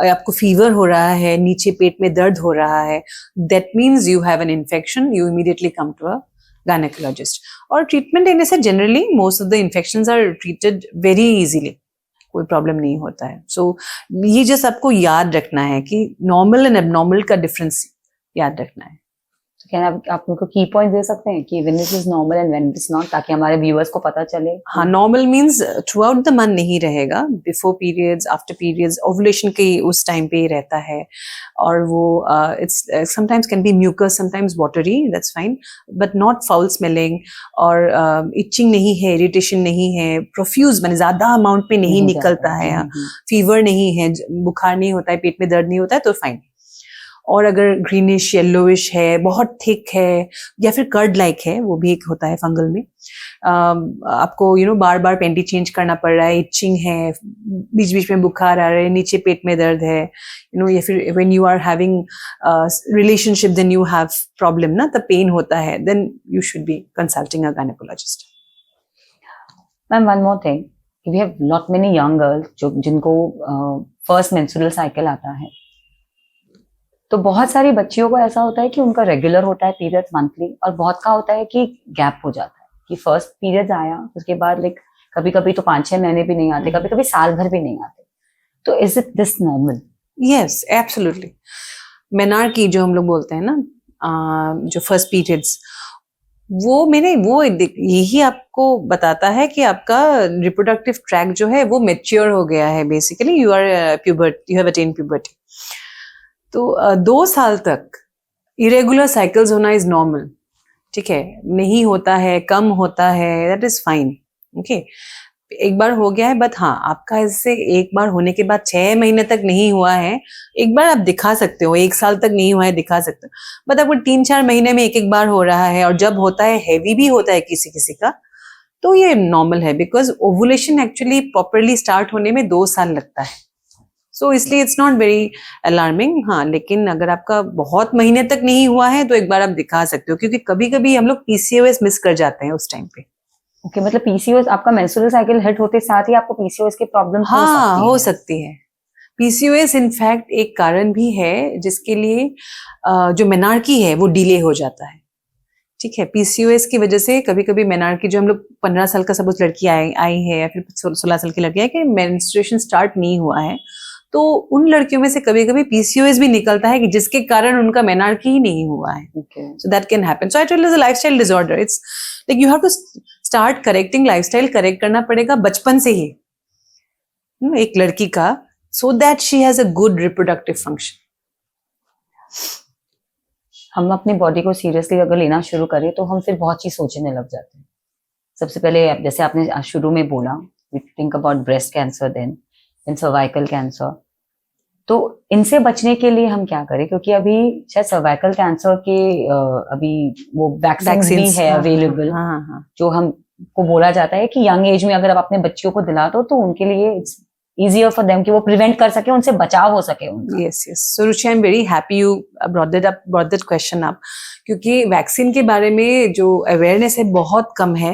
Speaker 2: आपको फीवर हो रहा है, नीचे पेट में दर्द हो रहा है, that means you have an infection, you immediately come to a gynaecologist. और ट्रीटमेंट देने से generally most of the infections are treated very easily, कोई प्रॉब्लम नहीं होता है। सो ये जस्ट आपको याद रखना है कि नॉर्मल एंड एबनॉर्मल का डिफरेंस याद रखना है।
Speaker 1: तो क्या आप मेरे को की पॉइंट दे सकते हैं कि when it is normal and when it is not, ताकि हमारे व्यूअर्स को पता चले?
Speaker 2: हाँ, normal means throughout the month नहीं रहेगा, before periods, after periods, ovulation के उस टाइम पे ही रहता है, और वो it's sometimes can be mucus, sometimes watery, that's fine, but not foul smelling, और इचिंग नहीं है, इरिटेशन नहीं है, प्रोफ्यूज माने ज्यादा अमाउंट में नहीं निकलता है, फीवर नहीं है, बुखार नहीं होता है, पेट में दर्द नहीं होता है, तो फाइन। और अगर ग्रीनिश येलोइश है, बहुत थिक है, या फिर कर्ड लाइक है, वो भी एक होता है फंगल में, आपको बार बार पेंटी चेंज करना पड़ रहा है, इचिंग है, बीच बीच में बुखार आ रहा है, नीचे पेट में दर्द है, या फिर when you are having relationship, then you have problem ना, तब पेन होता है, then you should be consulting a gynaecologist.
Speaker 1: Ma'am one more thing, we have not many young girls जिनको फर्स्ट मेंस्ट्रुअल साइकिल आता है, तो बहुत सारी बच्चियों को ऐसा होता है कि उनका रेगुलर होता है पीरियड्स मंथली, और बहुत का होता है कि गैप हो जाता है, कि फर्स्ट पीरियड्स आया उसके बाद लाइक कभी कभी तो 5-6 महीने भी नहीं आते, कभी कभी साल भर भी नहीं आते, तो is it this normal?
Speaker 2: Yes, absolutely. Menarche जो हम लोग बोलते हैं ना, जो फर्स्ट पीरियड्स, वो यही आपको बताता है कि आपका रिप्रोडक्टिव ट्रैक जो है वो मैच्योर हो गया है, basically you have attend puberty. तो 2 साल तक इरेगुलर साइकिल्स होना इज नॉर्मल, ठीक है, नहीं होता है, कम होता है, दैट इज फाइन, ओके। एक बार हो गया है, बट हाँ, आपका इससे एक बार होने के बाद 6 महीने तक नहीं हुआ है, एक बार आप दिखा सकते हो, 1 साल तक नहीं हुआ है, दिखा सकते हो, बट आपको 3-4 महीने में एक बार हो रहा है, और जब होता है हैवी भी होता है किसी किसी का, तो ये नॉर्मल है, because ovulation actually properly start होने में 2 साल लगता है, सो इसलिए इट्स नॉट वेरी अलार्मिंग। हाँ, लेकिन अगर आपका बहुत महीने तक नहीं हुआ है तो एक बार आप दिखा सकते हो, क्योंकि कभी कभी हम लोग पीसीओएस मिस कर जाते हैं उस टाइम पे।
Speaker 1: ओके, मतलब पीसीओएस, आपका मेंस्ट्रुअल साइकिल हिट होते साथ ही आपको पीसीओएस की प्रॉब्लम
Speaker 2: हो सकती है। पीसीओएस इनफैक्ट एक कारण भी है जिसके लिए जो मेनार्की है वो डिले हो जाता है, ठीक है। पीसीओएस की वजह से कभी कभी मेनार्की, जो हम लोग 15 साल का सपोज लड़की आई है, या फिर 16 साल की लड़की है कि मेंस्ट्रुएशन स्टार्ट नहीं हुआ है, तो उन लड़कियों में से कभी कभी पीसीओएस भी निकलता है कि जिसके कारण उनका मेनार्की ही नहीं हुआ है, so that can happen. So I tell is a lifestyle disorder, it's like you have to start correcting, lifestyle correct करना पड़ेगा बचपन से ही एक लड़की का, so that she has a good reproductive function.
Speaker 1: हम अपनी बॉडी को सीरियसली अगर लेना शुरू करें तो हम फिर बहुत चीज सोचने लग जाते हैं। सबसे पहले जैसे आपने शुरू में बोला, we think about breast cancer, then cervical cancer, तो इनसे बचने के लिए हम क्या करें? क्योंकि अभी शायद सर्वाइकल कैंसर के अभी वो वैक्सीन भी है अवेलेबल, जो हमको बोला जाता है कि यंग एज में अगर आप अपने बच्चों को दिला दो तो उनके लिए इट्स easier for them कि वो प्रिवेंट कर सके, उनसे बचाव हो सके उनका।
Speaker 2: Yes. So Ruchi, I'm very happy you brought that question up, क्योंकि वैक्सीन के बारे में जो अवेयरनेस है बहुत कम है,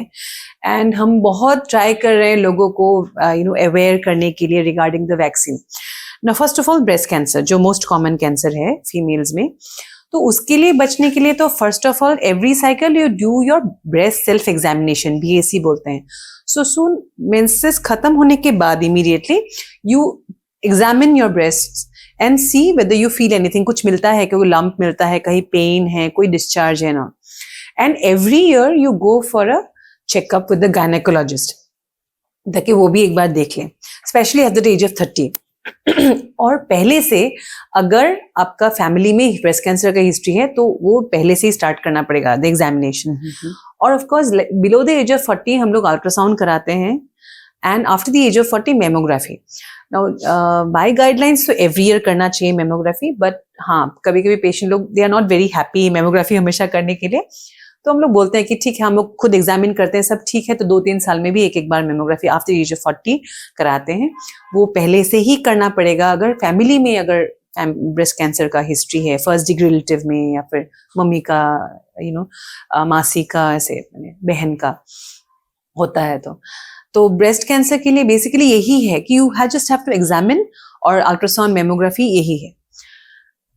Speaker 2: एंड हम बहुत ट्राई कर रहे हैं लोगों को अवेयर करने के लिए रिगार्डिंग द वैक्सीन। ना first of all breast cancer जो मोस्ट कॉमन कैंसर है फीमेल्स में, तो उसके लिए बचने के लिए तो first of all every cycle you do your breast self examination, BAC बोलते हैं. सो सून मेंसेस खत्म होने के बाद immediately you examine your breast and see whether you feel anything. कुछ मिलता है, कोई लंप मिलता है, कहीं पेन है, कोई डिस्चार्ज है ना. And every year you go for a checkup with the gynaecologist, ताकि वो भी एक बार देख लें, specially at the age of 30. और पहले से अगर आपका फैमिली में ब्रेस्ट कैंसर का हिस्ट्री है तो वो पहले से ही स्टार्ट करना पड़ेगा द एग्जामिनेशन. और of course below the age of 40 हम लोग अल्ट्रासाउंड कराते हैं, and after the age of 40 mammography. Now by guidelines तो एवरी ईयर करना चाहिए मेमोग्राफी, बट हाँ कभी कभी पेशेंट लोग they are not very happy mammography हमेशा करने के लिए, तो हम लोग बोलते हैं कि ठीक है हम लोग खुद एग्जामिन करते हैं, सब ठीक है तो 2-3 साल में भी एक बार मेमोग्राफी आफ्टर एज ऑफ 40 कराते हैं. वो पहले से ही करना पड़ेगा अगर फैमिली में अगर ब्रेस्ट कैंसर का हिस्ट्री है, फर्स्ट डिग्री रिलेटिव में, या फिर मम्मी का मासी का, ऐसे बहन का होता है. तो ब्रेस्ट कैंसर के लिए बेसिकली यही है कि you just have to examine, और अल्ट्रासाउंड मेमोग्राफी यही है.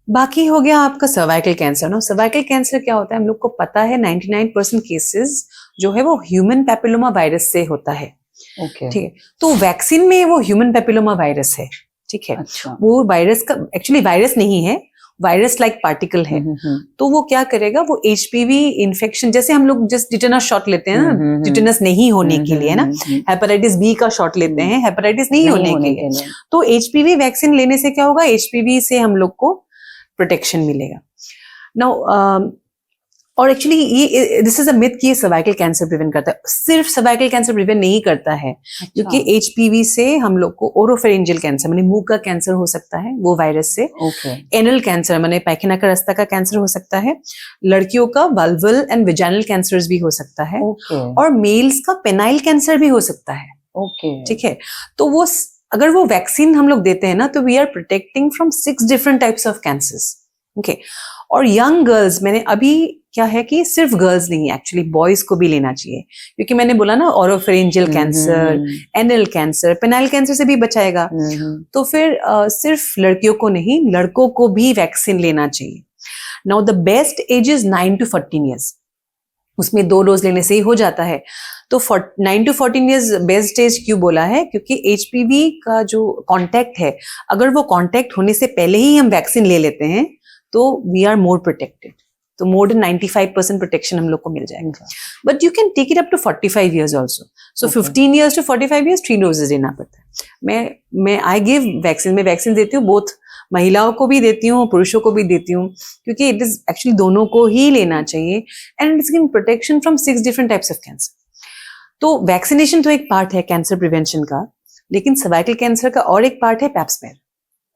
Speaker 2: बाकी हो गया आपका सर्वाइकल कैंसर. ना सर्वाइकल कैंसर क्या होता है, हम लोग को पता है 99% केसेस जो है वो ह्यूमन पैपिलोमा वायरस से होता है.
Speaker 1: ओके.
Speaker 2: ठीक है, तो वैक्सीन में वो ह्यूमन पैपिलोमा वायरस है. ठीक है.
Speaker 1: अच्छा.
Speaker 2: वो वायरस का एक्चुअली वायरस नहीं है, वायरस लाइक पार्टिकल है. तो वो क्या करेगा, वो HPV इन्फेक्शन, जैसे हम लोग जस्ट टिटेनस शॉट लेते हैं ना, टिटेनस नहीं होने के लिए ना, हेपेटाइटिस B का शॉट लेते हैं हेपेटाइटिस नहीं होने के लिए. तो HPV वैक्सीन लेने से क्या होगा, HPV से हम लोग को प्रोटेक्शन मिलेगा. नाउ और एक्चुअली ये दिस इज अ मिथ कि ये सर्वाइकल कैंसर प्रिवेंट करता है. सिर्फ सर्वाइकल कैंसर प्रिवेंट नहीं करता है, क्योंकि HPV से हम लोग को ओरोफेरिंजियल कैंसर माने मुंह का कैंसर हो सकता है वो वायरस से. एनल कैंसर माने पायखाना का रास्ता का कैंसर हो सकता है. लड़कियों का वल्वल एंड विजाइनल कैंसर्स भी हो सकता है. और मेल्स का पेनाइल कैंसर भी हो सकता है. ठीक है. तो वो अगर वो वैक्सीन हम लोग देते हैं ना, तो we are protecting from 6 different types of cancers. Okay. और यंग गर्ल्स, मैंने अभी क्या है कि सिर्फ गर्ल्स नहीं, एक्चुअली बॉयज को भी लेना चाहिए, क्योंकि मैंने बोला ना oropharyngeal cancer, anal cancer, penile cancer से भी बचाएगा. तो फिर सिर्फ लड़कियों को नहीं, लड़कों को भी वैक्सीन लेना चाहिए. Now the best age is 9 to 14 years. उसमें 2 डोज लेने से ही हो जाता है. तो 9 to 14 ईयर्स बेस्ट एज क्यों बोला है, क्योंकि HPV का जो कांटेक्ट है, अगर वो कांटेक्ट होने से पहले ही हम वैक्सीन ले लेते हैं तो वी आर मोर प्रोटेक्टेड. तो मोर देन 95% प्रोटेक्शन हम लोग को मिल जाएगा. But you can take it up to 45 years also. So 15 years two 45 years 3 doses देना पड़ता है. मैं आई गिव वैक्सीन, मैं वैक्सीन देती हूँ, बोथ महिलाओं को भी देती हूँ, पुरुषों को भी देती हूँ, क्योंकि इट इज एक्चुअली दोनों को ही लेना चाहिए. And it is giving protection from 6 different types of cancer. तो वैक्सीनेशन तो एक पार्ट है कैंसर प्रिवेंशन का, लेकिन सर्वाइकल कैंसर का और एक पार्ट है पैप स्मेयर.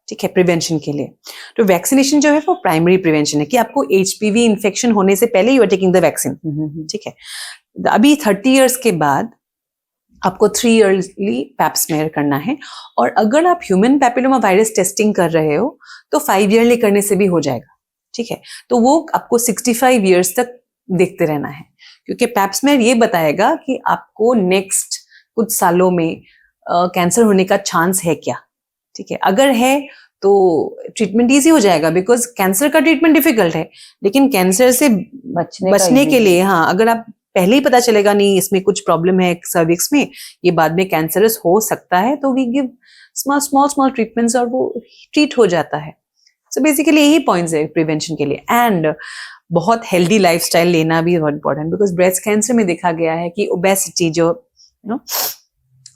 Speaker 2: ठीक है, प्रिवेंशन के लिए. तो वैक्सीनेशन जो है वो प्राइमरी प्रिवेंशन है, कि आपको HPV इन्फेक्शन होने से पहले you are taking the vaccine. ठीक है. अभी 30 इयर्स के बाद आपको 3 ईयरली पैप स्मेयर करना है. और अगर आप ह्यूमन पैपिलोमा वायरस टेस्टिंग कर रहे हो तो 5 ईयरली करने से भी हो जाएगा. ठीक है. तो वो आपको 65 ईयर्स तक देखते रहना है, क्योंकि पैप स्मेयर ये बताएगा कि आपको नेक्स्ट कुछ सालों में कैंसर होने का चांस है क्या. ठीक है. अगर है तो ट्रीटमेंट इजी हो जाएगा, बिकॉज कैंसर का ट्रीटमेंट डिफिकल्ट है, लेकिन कैंसर से बचने के लिए, हाँ, अगर आप पहले ही पता चलेगा नहीं इसमें कुछ प्रॉब्लम है सर्विक्स में, ये बाद में कैंसरस हो सकता है, तो वी गिव स्मॉल ट्रीटमेंट्स और वो ट्रीट हो जाता है. सो बेसिकली यही पॉइंट्स है प्रिवेंशन के लिए. एंड बहुत हेल्दी लाइफस्टाइल लेना भी बहुत इंपॉर्टेंट, बिकॉज ब्रेस्ट कैंसर में देखा गया है कि ओबेसिटी जो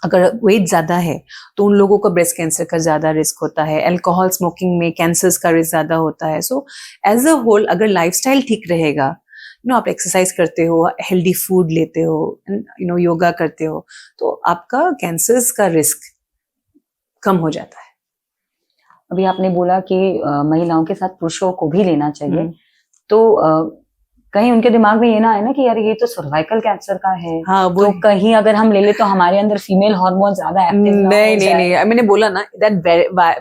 Speaker 2: अगर वेट ज्यादा है तो उन लोगों को ब्रेस्ट कैंसर का ज्यादा रिस्क होता है. अल्कोहल स्मोकिंग में कैंसर्स का रिस्क ज्यादा होता है. सो एज अ होल अगर लाइफस्टाइल ठीक रहेगा, आप एक्सरसाइज करते हो, हेल्दी फूड लेते हो, योगा करते हो, तो आपका कैंसर्स का रिस्क कम हो जाता है.
Speaker 1: अभी आपने बोला कि महिलाओं के साथ पुरुषों को भी लेना चाहिए, तो कहीं उनके दिमाग में ये ना है ना कि यार ये तो सर्वाइकल कैंसर का है,
Speaker 2: हाँ,
Speaker 1: तो कहीं अगर हम ले ले तो हमारे अंदर फीमेल हार्मोन ज्यादा एक्टिव ना हो जाए.
Speaker 2: नहीं, मैंने बोला ना that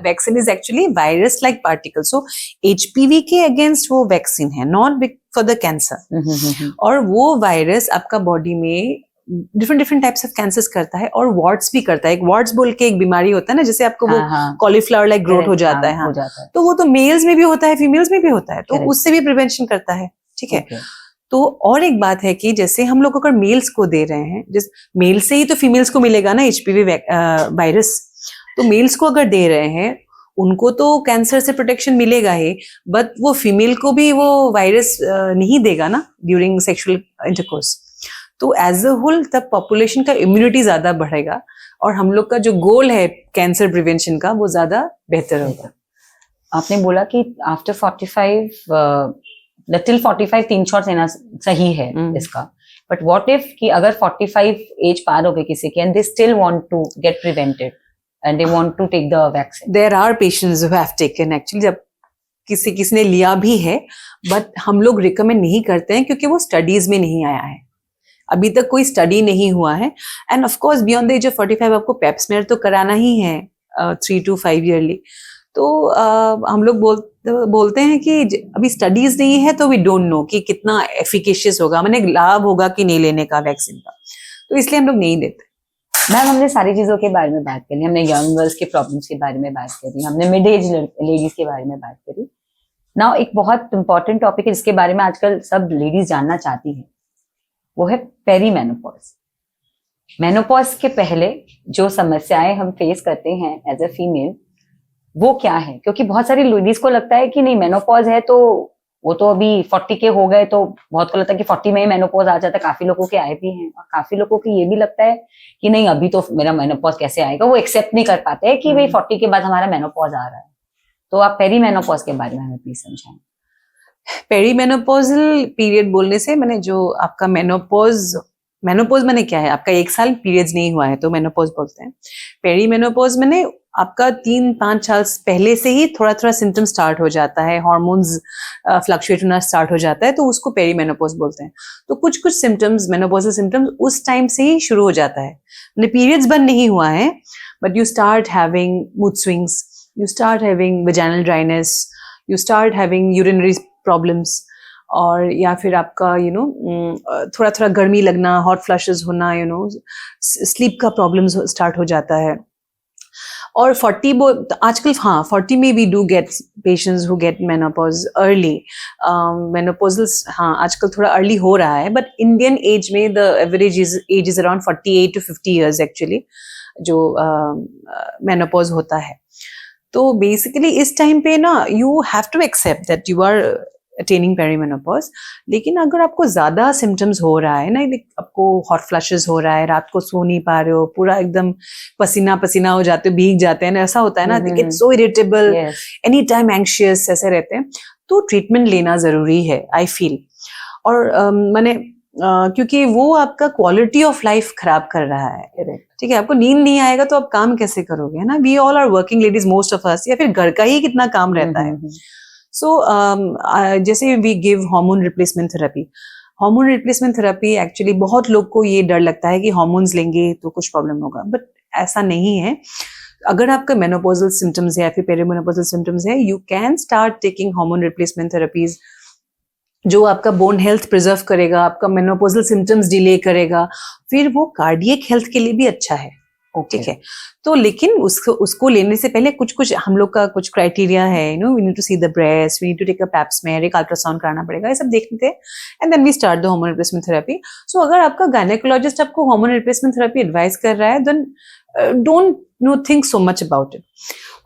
Speaker 2: vaccine is actually virus like particle. So HPV के अगेंस्ट वो वैक्सीन है, नॉट फॉर द कैंसर. और वो वायरस आपका बॉडी में different different types of cancers करता है, और वार्ट्स भी करता है। एक वार्ट्स बोल के एक बीमारी होता है ना, जैसे आपको वो कॉलीफ्लावर लाइक ग्रोथ हो जाता है, हाँ, तो वो तो मेल्स में भी होता है, फीमेल्स में भी होता है, तो उससे भी प्रिवेंशन करता है, ठीक है। तो और एक बात है कि जैसे हम लोग अगर मेल्स को दे रहे हैं, जिस मेल से ही तो फीमेल्स को मिलेगा ना एचपीवी वायरस, तो मेल्स को अगर दे रहे हैं उनको तो कैंसर से प्रोटेक्शन मिलेगा ही, बट वो फीमेल को भी वो वायरस नहीं देगा ना ड्यूरिंग सेक्सुअल इंटरकोर्स। तो एज अ होल तब पॉपुलेशन का इम्यूनिटी ज्यादा बढ़ेगा, और हम लोग का जो गोल है कैंसर प्रिवेंशन का वो ज्यादा बेहतर होगा।
Speaker 1: आपने बोला कि आफ्टर 45 टिल 45 3 शॉट्स लेना सही है इसका, बट व्हाट इफ कि अगर 45 एज पार हो गई किसी की and they still want to get prevented and they want to take the vaccine?
Speaker 2: There are patients who have taken actually, जब किसी ने लिया भी है, बट हम लोग रिकमेंड नहीं करते हैं क्योंकि वो स्टडीज में नहीं आया है, अभी तक कोई स्टडी नहीं हुआ है। And of course beyond the age of 45 आपको पेप स्मेयर तो कराना ही है 3 to 5 ईयरली। तो हम लोग बोलते हैं कि अभी स्टडीज नहीं है तो वी डोंट नो कि कितना एफिकेशियस होगा, मैंने लाभ होगा कि नहीं लेने का वैक्सीन का, तो इसलिए हम लोग नहीं देते।
Speaker 1: मैम हमने सारी चीजों के बारे में बात करी, हमने यंग गर्ल्स के प्रॉब्लम्स के बारे में बात करी, हमने मिड एज लेडीज के बारे में बात करी। नाउ एक बहुत इंपॉर्टेंट टॉपिक है जिसके बारे में आजकल सब लेडीज जानना चाहती हैं, वो है पेरीमेनोपॉज। मेनोपॉज के पहले जो समस्याएं हम फेस करते हैं एज अ फीमेल वो क्या है? क्योंकि बहुत सारी लेडीज को लगता है कि नहीं मेनोपॉज है तो वो तो अभी 40 के हो गए, तो बहुत को लगता है कि 40 में ही मेनोपॉज आ जाता है, काफी लोगों के आए भी हैं, और काफी लोगों को ये भी लगता है कि नहीं अभी तो मेरा मेनोपॉज कैसे आएगा, वो एक्सेप्ट नहीं कर पाते हैं कि भाई 40 के बाद हमारा मेनोपॉज आ रहा है। तो आप पेरीमेनोपॉज के बारे में हमें प्लीज समझाएं।
Speaker 2: पेरीमेनोपॉजल पीरियड बोलने से मैंने जो आपका मेनोपॉज मैंने क्या है, आपका 1 साल पीरियड्स नहीं हुआ है तो मेनोपॉज बोलते हैं। पेरीमेनोपॉज मैंने आपका 3-5 साल पहले से ही थोड़ा थोड़ा सिम्टम स्टार्ट हो जाता है, हार्मोन्स फ्लक्चुएट होना स्टार्ट हो जाता है, तो उसको पेरीमेनोपॉज बोलते हैं। तो कुछ कुछ सिम्टम्स, मेनोपॉजल सिम्टम्स उस टाइम से ही शुरू हो जाता है, मतलब पीरियड्स बंद नहीं हुआ है, but you start having mood swings, you start having vaginal dryness, you start having urinary problems, और या फिर आपका थोड़ा थोड़ा गर्मी लगना, हॉट फ्लशेस होना, स्लीप का प्रॉब्लम्स स्टार्ट हो जाता है। और 40 आजकल, हाँ 40 में we do get patients who get menopause early. Menopausal हाँ आजकल थोड़ा अर्ली हो रहा है, बट इंडियन एज में the average age is around 48 to 50 years actually जो मेनोपॉज होता है। तो बेसिकली इस टाइम पे ना you have to accept that you are attaining perimenopause. लेकिन अगर आपको ज्यादा सिम्टम्स हो रहा है ना, आपको हॉट फ्लशेस हो रहा है, रात को सो नहीं पा रहे हो, पूरा एकदम पसीना पसीना हो जाते हो, भीग जाते हैं ना, ऐसा होता है ना, it's so irritable, any time anxious, ऐसे रहते हैं, तो ट्रीटमेंट लेना जरूरी है आई फील। और क्योंकि वो आपका क्वालिटी ऑफ लाइफ खराब कर रहा है, ठीक है। आपको नींद नहीं आएगा तो आप काम कैसे करोगे, है ना। We all are working ladies, most of us, या फिर घर का ही कितना काम रहता है। सो जैसे we give hormone replacement therapy. Hormone replacement therapy actually बहुत लोग को ये डर लगता है कि हार्मोन्स लेंगे तो कुछ प्रॉब्लम होगा, बट ऐसा नहीं है। अगर आपका मेनोपॉजल सिम्टम्स है या फिर पेरीमेनोपॉजल सिम्टम्स है, you can start taking hormone replacement therapies, जो आपका बोन हेल्थ प्रिजर्व करेगा, आपका मेनोपॉजल सिम्टम्स डिले करेगा, फिर वो कार्डियक हेल्थ के लिए भी अच्छा है, ठीक है। तो लेकिन उसको लेने से पहले कुछ हम लोग का कुछ क्राइटेरिया है, we need to see the breast, we need to take a pap smear, एक अल्ट्रासाउंड कराना पड़ेगा, ये सब देखते हैं, and then we start the hormone replacement therapy. So अगर आपका गायनेकोलॉजिस्ट आपको हार्मोन रिप्लेसमेंट थेरेपी एडवाइस कर रहा है, then don't think so much about it.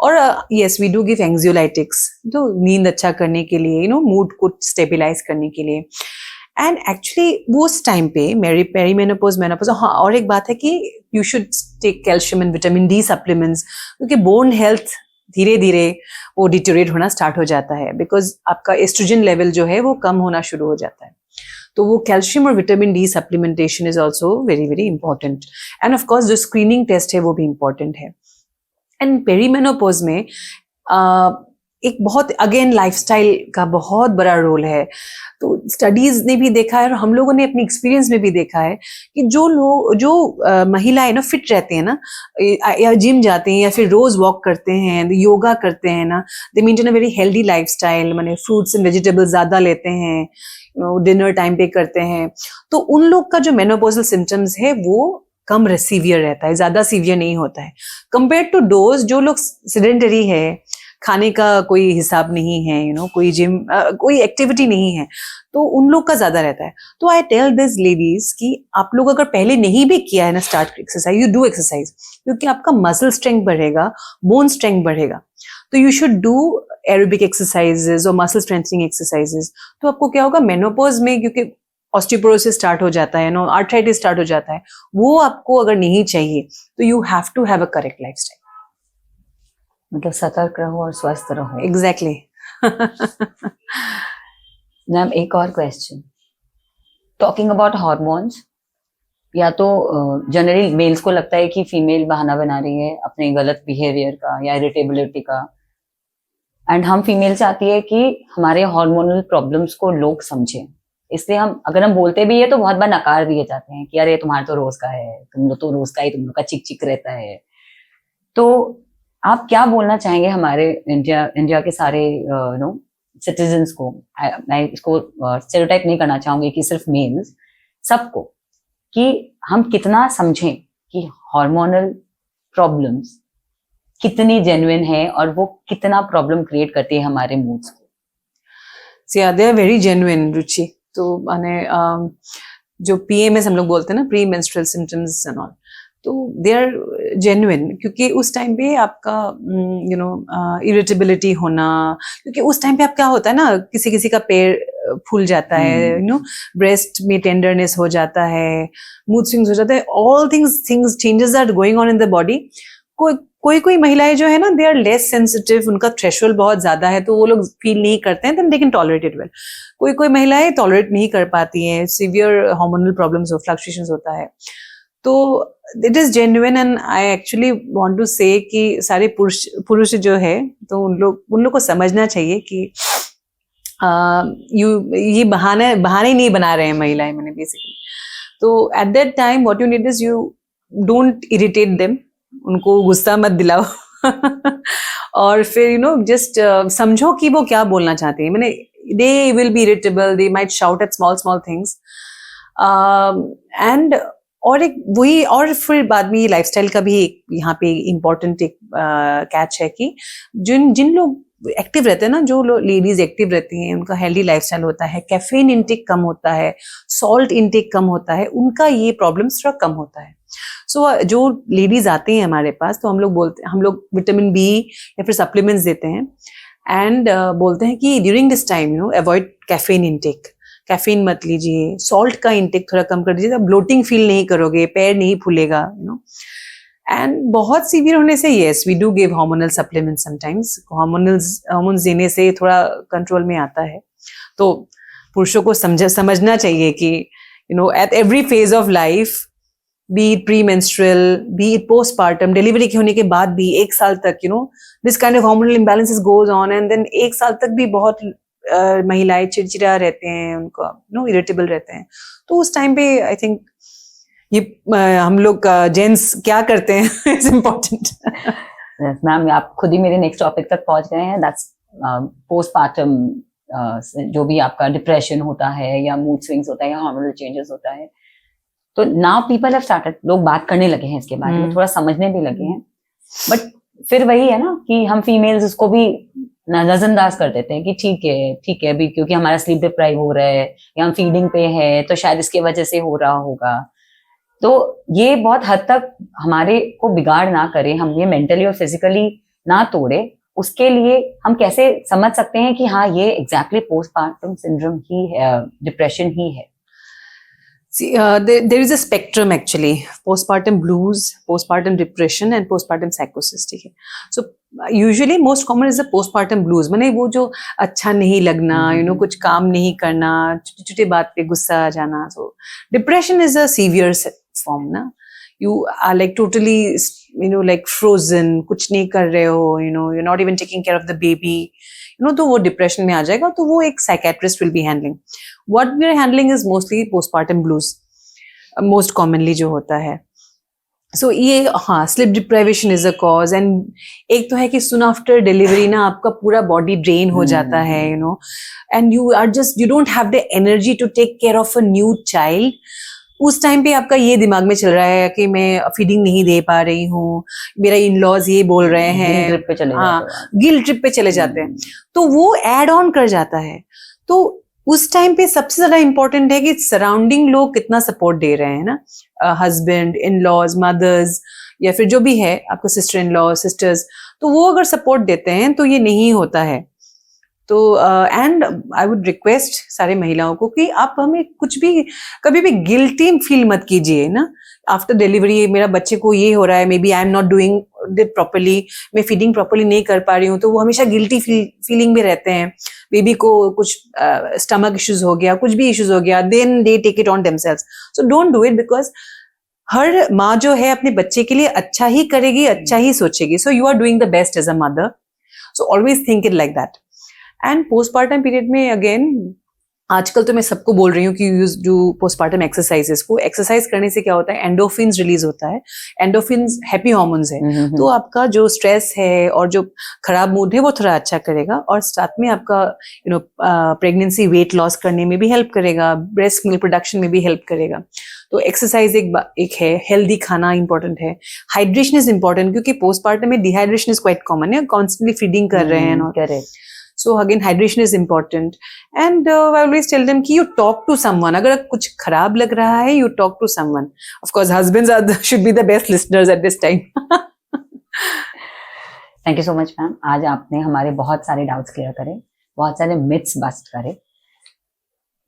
Speaker 2: और yes, we do give anxiolytics, तो नींद अच्छा करने के लिए, मूड को स्टेबिलाइज करने के लिए। एंड एक्चुअली वो उस टाइम पे पेरीमेनोपॉज, मेनोपॉज, हाँ और एक बात है कि you should take calcium and vitamin D supplements, क्योंकि बोन हेल्थ धीरे धीरे वो डिटोरेट होना स्टार्ट हो जाता है, बिकॉज आपका एस्ट्रोजन लेवल जो है वो कम होना शुरू हो जाता है। तो वो कैल्शियम और vitamin D supplementation is also very very important. And of course जो स्क्रीनिंग टेस्ट है वो भी इंपॉर्टेंट है। एंड पेरीमेनोपॉज में एक बहुत अगेन लाइफस्टाइल का बहुत बड़ा रोल है। तो स्टडीज ने भी देखा है और हम लोगों ने अपनी एक्सपीरियंस में भी देखा है कि जो महिलाएं ना फिट रहते हैं ना, या जिम जाते हैं या फिर रोज वॉक करते हैं, योगा करते हैं ना, दे maintain a very healthy lifestyle, माने फ्रूट्स एंड वेजिटेबल्स ज्यादा लेते हैं, डिनर टाइम पे करते हैं, तो उन लोग का जो मेनोपॉजल सिम्टम्स है वो कम सीवियर रहता है, ज्यादा सीवियर नहीं होता है कंपेयर टू दोज जो लोग सेडेंटरी है, खाने का कोई हिसाब नहीं है, कोई जिम कोई एक्टिविटी नहीं है, तो उन लोग का ज्यादा रहता है. तो आई टेल दिस लेडीज कि आप लोग अगर पहले नहीं भी किया है ना start exercise, you do exercise, क्योंकि आपका मसल स्ट्रेंथ बढ़ेगा, बोन स्ट्रेंथ बढ़ेगा. तो you should do aerobic exercises और मसल स्ट्रेंथनिंग एक्सरसाइजेज. तो आपको क्या होगा मेनोपॉज में, क्योंकि ऑस्टियोपोरोसिस स्टार्ट हो जाता है, आर्थराइटिस स्टार्ट हो जाता है, वो आपको अगर नहीं चाहिए तो you have to have a correct lifestyle.
Speaker 1: मतलब सतर्क रहो और स्वस्थ रहो.
Speaker 2: एग्जैक्टली.
Speaker 1: मैम एक और क्वेश्चन, टॉकिंग अबाउट हार्मोन्स, या तो जनरली मेल्स को लगता है कि फीमेल बहाना बना रही है अपने गलत बिहेवियर का या इरिटेबिलिटी का, एंड हम फीमेल चाहती है कि हमारे हार्मोनल प्रॉब्लम्स को लोग समझें, इसलिए हम अगर हम बोलते भी है तो बहुत बार नकार दिए जाते हैं कि अरे तुम्हारा तो रोज का है, तुम लोग तो रोज का ही, तुम लोग का चिक चिक रहता है. तो आप क्या बोलना चाहेंगे हमारे इंडिया के सारे सिटीजन्स को? मैं इसको स्टेरियोटाइप नहीं करना चाहूंगी कि सिर्फ मेल्स, सबको, कि हम कितना समझें कि हार्मोनल प्रॉब्लम्स कितनी जेन्युइन है और वो कितना प्रॉब्लम क्रिएट करती है हमारे मूड्स को.
Speaker 2: दे आर वेरी जेन्युइन रुचि. तो माने जो PMS हम लोग बोलते हैं ना, pre menstrual symptoms and all, तो दे आर जेन्युइन, क्योंकि उस टाइम पे आपका इरिटेबिलिटी होना, क्योंकि उस टाइम पे आप क्या होता है ना, किसी किसी का पैर फूल जाता है, ब्रेस्ट में टेंडरनेस हो जाता है, मूड स्विंग्स हो जाता है, all things changes are going on in the body. कोई महिलाएं जो है ना, दे आर लेस सेंसिटिव, उनका थ्रेशोल्ड बहुत ज्यादा है, तो वो लोग फील नहीं करते हैं, then they can tolerate it well. कोई महिलाएं टॉलरेट नहीं कर पाती हैं, सिवियर हार्मोनल प्रॉब्लम्स हो, फ्लक्चुएशंस होता है. तो it is genuine and I actually want to say कि सारे पुरुष जो है, तो उन लोग को समझना चाहिए कि ये बहाने नहीं बना रहे हैं महिलाएं, मैंने बेसिकली. तो at that time what you need is you don't irritate them, उनको गुस्सा मत दिलाओ. और फिर जस्ट समझो कि वो क्या बोलना चाहते हैं. मैंने they will be irritable, they might shout at small things, and और फिर बाद में ये लाइफस्टाइल का भी एक यहाँ पे इम्पोर्टेंट एक कैच है कि जिन लोग एक्टिव रहते हैं ना, जो लोग लेडीज एक्टिव रहती हैं, उनका हेल्दी लाइफस्टाइल होता है, कैफीन इंटेक कम होता है, सॉल्ट इंटेक कम होता है, उनका ये प्रॉब्लम्स थोड़ा कम होता है. सो जो लेडीज आते हैं हमारे पास, तो हम लोग विटामिन बी या फिर सप्लीमेंट्स देते हैं, एंड बोलते हैं कि during this time avoid caffeine intake, caffeine मत लीजिए, सॉल्ट का इंटेक थोड़ा कम कर दीजिए, ब्लोटिंग फील नहीं करोगे, पैर नहीं फूलेगा. एंड बहुत सीवियर होने से yes we do give hormonal supplement sometimes. Hormones देने से थोड़ा कंट्रोल में आता है. तो पुरुषों को समझना चाहिए कि at every phase of life, be it pre menstrual, be it postpartum, delivery के होने के बाद भी 1 साल तक this kind of hormonal imbalances goes on, and then 1 साल तक भी बहुत महिलाएं चिड़चिड़ा रहते हैं, उनको इरिटेबल रहते हैं. तो उस टाइम पे आई थिंक ये हम लोग जेंट्स क्या करते हैं इट्स इम्पोर्टेंट.
Speaker 1: मैम आप खुद ही मेरे नेक्स्ट टॉपिक तक पहुंच गए हैं, दैट्स पोस्टपार्टम. जो भी आपका डिप्रेशन होता है या मूड स्विंग्स होता है या हार्मोनल चेंजेस होता है, तो नाउ पीपल हैव स्टार्टेड, लोग बात करने लगे हैं इसके बारे में, थोड़ा समझने भी लगे हैं. बट फिर वही है ना कि हम फीमेल्स उसको भी नजरअंदाज कर देते हैं कि ठीक है अभी क्योंकि हमारा स्लीप डिप्राइव हो रहा है या हम फीडिंग पे है, तो शायद इसके वजह से हो रहा होगा. तो ये बहुत हद तक हमारे को बिगाड़ ना करे, हम ये मेंटली और फिजिकली ना तोड़े, उसके लिए हम कैसे समझ सकते हैं कि हाँ ये एग्जैक्टली पोस्टपार्टम सिंड्रोम ही है, डिप्रेशन ही है?
Speaker 2: See, there is a spectrum actually: postpartum blues, postpartum depression, and postpartum psychosis. ठीक है. So usually most common is the postpartum blues. माने वो जो अच्छा नहीं लगना, कुछ काम नहीं करना, छोटे-छोटे बात पे गुस्सा आ जाना. So depression is a severe form ना. You are like totally like frozen, कुछ नहीं कर रहे हो, you're not even taking care of the baby. तो वो डिप्रेशन में आ जाएगा. तो वो एक psychiatrist will be handling. What we are handling is mostly postpartum blues, most commonly जो होता है. सो ये हाँ, sleep deprivation is a cause. And एक तो है कि सुन आफ्टर डिलीवरी ना आपका पूरा बॉडी ड्रेन हो जाता है, you know, and you are just, you don't have the energy to take care of a new child. उस टाइम पे आपका ये दिमाग में चल रहा है कि मैं फीडिंग नहीं दे पा रही हूँ, मेरा इन लॉज ये बोल रहे हैं,
Speaker 1: ट्रिप पे चले
Speaker 2: हाँ,
Speaker 1: जाते हो आप।
Speaker 2: गिल ट्रिप पे चले जाते हैं, तो वो एड ऑन कर जाता है। तो उस टाइम पे सबसे ज्यादा इंपॉर्टेंट है कि सराउंडिंग लोग कितना सपोर्ट दे रहे हैं ना, हस्बैंड, इन लॉज, मदर्स, या फिर जो भी है आपका सिस्टर इन लॉ, सिस्टर्स, तो वो अगर सपोर्ट देते हैं तो ये नहीं होता है। तो एंड आई वुड रिक्वेस्ट सारे महिलाओं को कि आप हमें कुछ भी, कभी भी गिल्टी फील मत कीजिए ना आफ्टर डिलीवरी, मेरा बच्चे को ये हो रहा है, maybe I am not doing it properly, मैं फीडिंग प्रॉपरली नहीं कर पा रही हूँ, तो वो हमेशा गिल्टी फीलिंग में रहते हैं। बेबी को कुछ स्टमक इश्यूज हो गया, कुछ भी इश्यूज हो गया, then they take it on themselves. So don't do it, because हर माँ जो है अपने बच्चे के लिए अच्छा ही करेगी, अच्छा ही सोचेगी। So you are doing the best as a mother, so always think it like that. And postpartum period में अगेन, आजकल तो मैं सबको बोल रही हूँ कि यूज डू पोस्टपार्टम एक्सरसाइजेस। को एक्सरसाइज करने से क्या होता है, एंडोफिन्स रिलीज होता है। एंडोफिन्स हैप्पी हार्मोन्स है, तो आपका जो स्ट्रेस है और जो खराब मूड है वो थोड़ा अच्छा करेगा, और साथ में आपका you know pregnancy weight loss करने में भी हेल्प करेगा, ब्रेस्ट मिल्क प्रोडक्शन में भी हेल्प करेगा। तो एक्सरसाइज एक है, हेल्दी खाना इंपॉर्टेंट है, हाइड्रेशन इज इंपॉर्टेंट, क्योंकि पोस्टपार्टम में डिहाइड्रेशन इज क्वाइट कॉमन है, कॉन्स्टेंटली फीडिंग कर रहे हैं।
Speaker 1: Correct.
Speaker 2: So again, hydration is important, and I always tell them कि you talk to someone. अगर कुछ खराब लग रहा है, you talk to someone. Of course, husbands should be the best listeners at this time.
Speaker 1: Thank you so much ma'am, आज आपने हमारे बहुत सारे डाउट्स क्लियर करे, बहुत सारे मिथ्स बस्ट करे।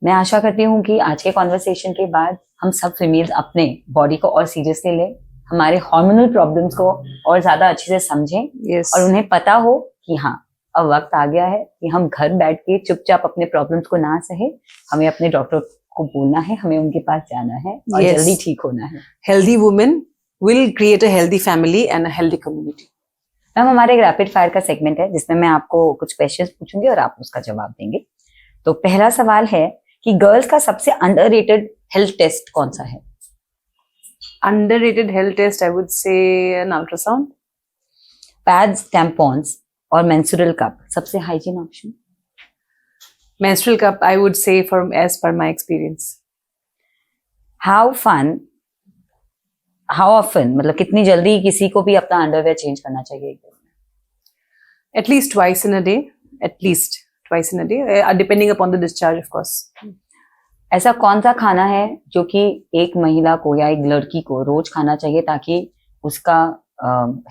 Speaker 1: मैं आशा करती हूँ कि आज के कॉन्वर्सेशन के बाद हम सब फीमेल्स अपने बॉडी को और सीरियसली लें, हमारे हार्मोनल प्रॉब्लम्स को और ज्यादा अच्छे से समझें,
Speaker 2: Yes.
Speaker 1: और उन्हें पता हो कि हाँ, अब वक्त आ गया है कि हम घर बैठ के चुपचाप अपने प्रॉब्लम्स को ना सहे, हमें अपने डॉक्टर को बोलना है, हमें उनके पास जाना है और
Speaker 2: Yes.
Speaker 1: जल्दी ठीक होना है।
Speaker 2: Healthy women will create a healthy family and a healthy community.
Speaker 1: Ma'am, हमारे एक रैपिड फायर का सेगमेंट है जिसमें मैं आपको कुछ क्वेश्चंस पूछूंगी और आप उसका जवाब देंगे। तो पहला सवाल है कि गर्ल्स का सबसे अंडररेटेड हेल्थ टेस्ट कौन सा है?
Speaker 2: Underrated health test, I would say an ultrasound.
Speaker 1: Pads, tampons और मेंस्ट्रुअल कप सबसे hygiene option?
Speaker 2: Menstrual cup, I would say, as per my experience.
Speaker 1: How often, मतलब कितनी जल्दी किसी को भी अपना अंडरवेयर चेंज करना चाहिए?
Speaker 2: At least twice in a day. At least twice in a day, depending upon the discharge, of course.
Speaker 1: ऐसा कौन सा खाना है जो कि एक महिला को या एक लड़की को रोज खाना चाहिए ताकि उसका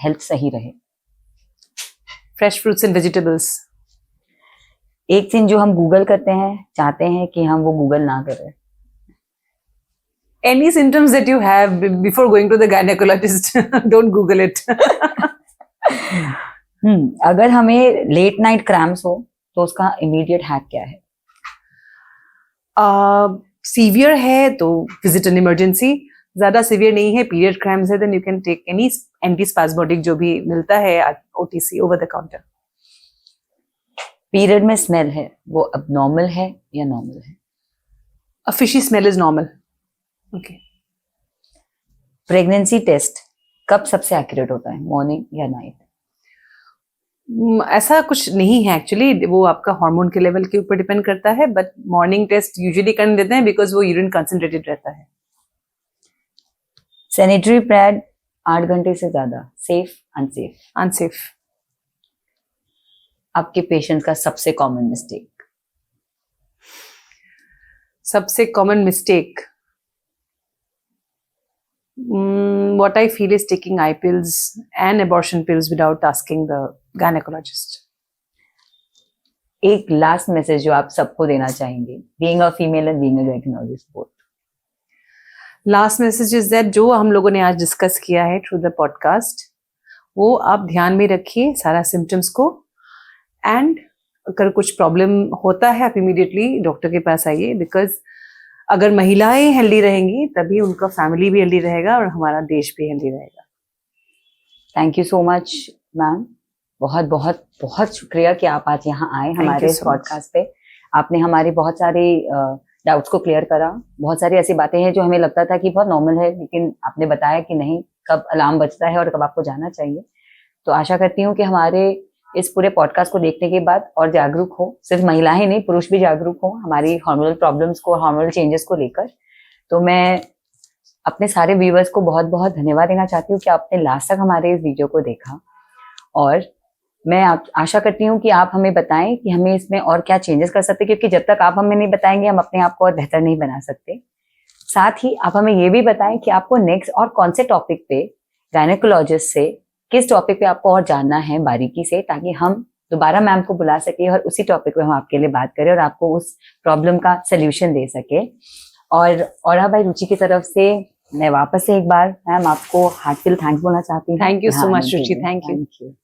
Speaker 1: हेल्थ सही रहे?
Speaker 2: Fresh fruits and vegetables.
Speaker 1: एक चीज जो हम गूगल करते हैं, चाहते हैं कि हम वो गूगल ना करें?
Speaker 2: Any symptoms that you have before going to the gynecologist, don't Google it.
Speaker 1: अगर हमें लेट नाइट क्रैम्प्स हो तो उसका इमीडिएट हैक क्या है?
Speaker 2: सीवियर है तो विजिट एन इमरजेंसी, ज्यादा सीवियर नहीं है, पीरियड क्रैम्प्स है, then you can take any antispasmodic जो भी मिलता है OTC, over the counter.
Speaker 1: Period में स्मेल है, वो अबनॉर्मल है या नॉर्मल है?
Speaker 2: A fishy smell is normal. Okay.
Speaker 1: Pregnancy test कब सबसे एक्यूरेट होता है, मॉर्निंग या नाइट?
Speaker 2: ऐसा कुछ नहीं है एक्चुअली, वो आपका हार्मोन के लेवल के ऊपर डिपेंड करता है, बट मॉर्निंग टेस्ट यूजुअली कर देते हैं बिकॉज वो यूरिन कंसंट्रेटेड रहता है।
Speaker 1: सैनिटरी पैड 8 घंटे से ज्यादा सेफ, अनसेफ?
Speaker 2: अनसेफ।
Speaker 1: आपके पेशेंट का सबसे कॉमन मिस्टेक?
Speaker 2: सबसे common mistake, what I feel is taking eye pills and abortion pills without asking the gynecologist.
Speaker 1: एक लास्ट मैसेज जो आप सबको देना चाहेंगे, being a female and being a gynaecologist both?
Speaker 2: Last message is that जो हम लोगों ने आज डिस्कस किया है थ्रू द पॉडकास्ट, वो आप ध्यान में रखिए सारा सिम्टम्स को, एंड अगर कुछ प्रॉब्लम होता है आप इमीडिएटली डॉक्टर के पास आइए, बिकॉज अगर महिलाएं हेल्दी रहेंगी तभी उनका फैमिली भी हेल्दी रहेगा और हमारा देश भी हेल्दी रहेगा।
Speaker 1: Thank you so much ma'am, बहुत बहुत बहुत शुक्रिया कि आप आज यहाँ आए हमारे इस पॉडकास्ट पे। आपने हमारे बहुत सारे डाउट्स को क्लियर करा, बहुत सारी ऐसी बातें हैं जो हमें लगता था कि बहुत नॉर्मल है, लेकिन आपने बताया कि नहीं, कब अलार्म बजता है और कब आपको जाना चाहिए। तो आशा करती हूँ कि हमारे इस पूरे पॉडकास्ट को देखने के बाद और जागरूक हो, सिर्फ महिलाएं नहीं पुरुष भी जागरूक हो हमारी हार्मोनल प्रॉब्लम्स को, हार्मोनल चेंजेस को लेकर। तो मैं अपने सारे व्यूअर्स को बहुत बहुत धन्यवाद देना चाहती हूँ कि आपने लास्ट तक हमारे इस वीडियो को देखा, और मैं आशा करती हूँ कि आप हमें बताएं कि हमें इसमें और क्या चेंजेस कर सकते हैं, क्योंकि जब तक आप हमें नहीं बताएंगे हम अपने आप को और बेहतर नहीं बना सकते। साथ ही आप हमें ये भी बताएं कि आपको नेक्स्ट और कौन से टॉपिक पे गायनेकोलॉजिस्ट से किस टॉपिक पे आपको और जानना है बारीकी से, ताकि हम दोबारा मैम को बुला सके और उसी टॉपिक पे हम आपके लिए बात करें और आपको उस प्रॉब्लम का सोल्यूशन दे सके। और औरा बाई रुचि की तरफ से मैं वापस से एक बार मैम आपको हार्टफुल थैंक्स बोलना चाहती हूँ।
Speaker 2: Thank you so much Ruchi, thank you.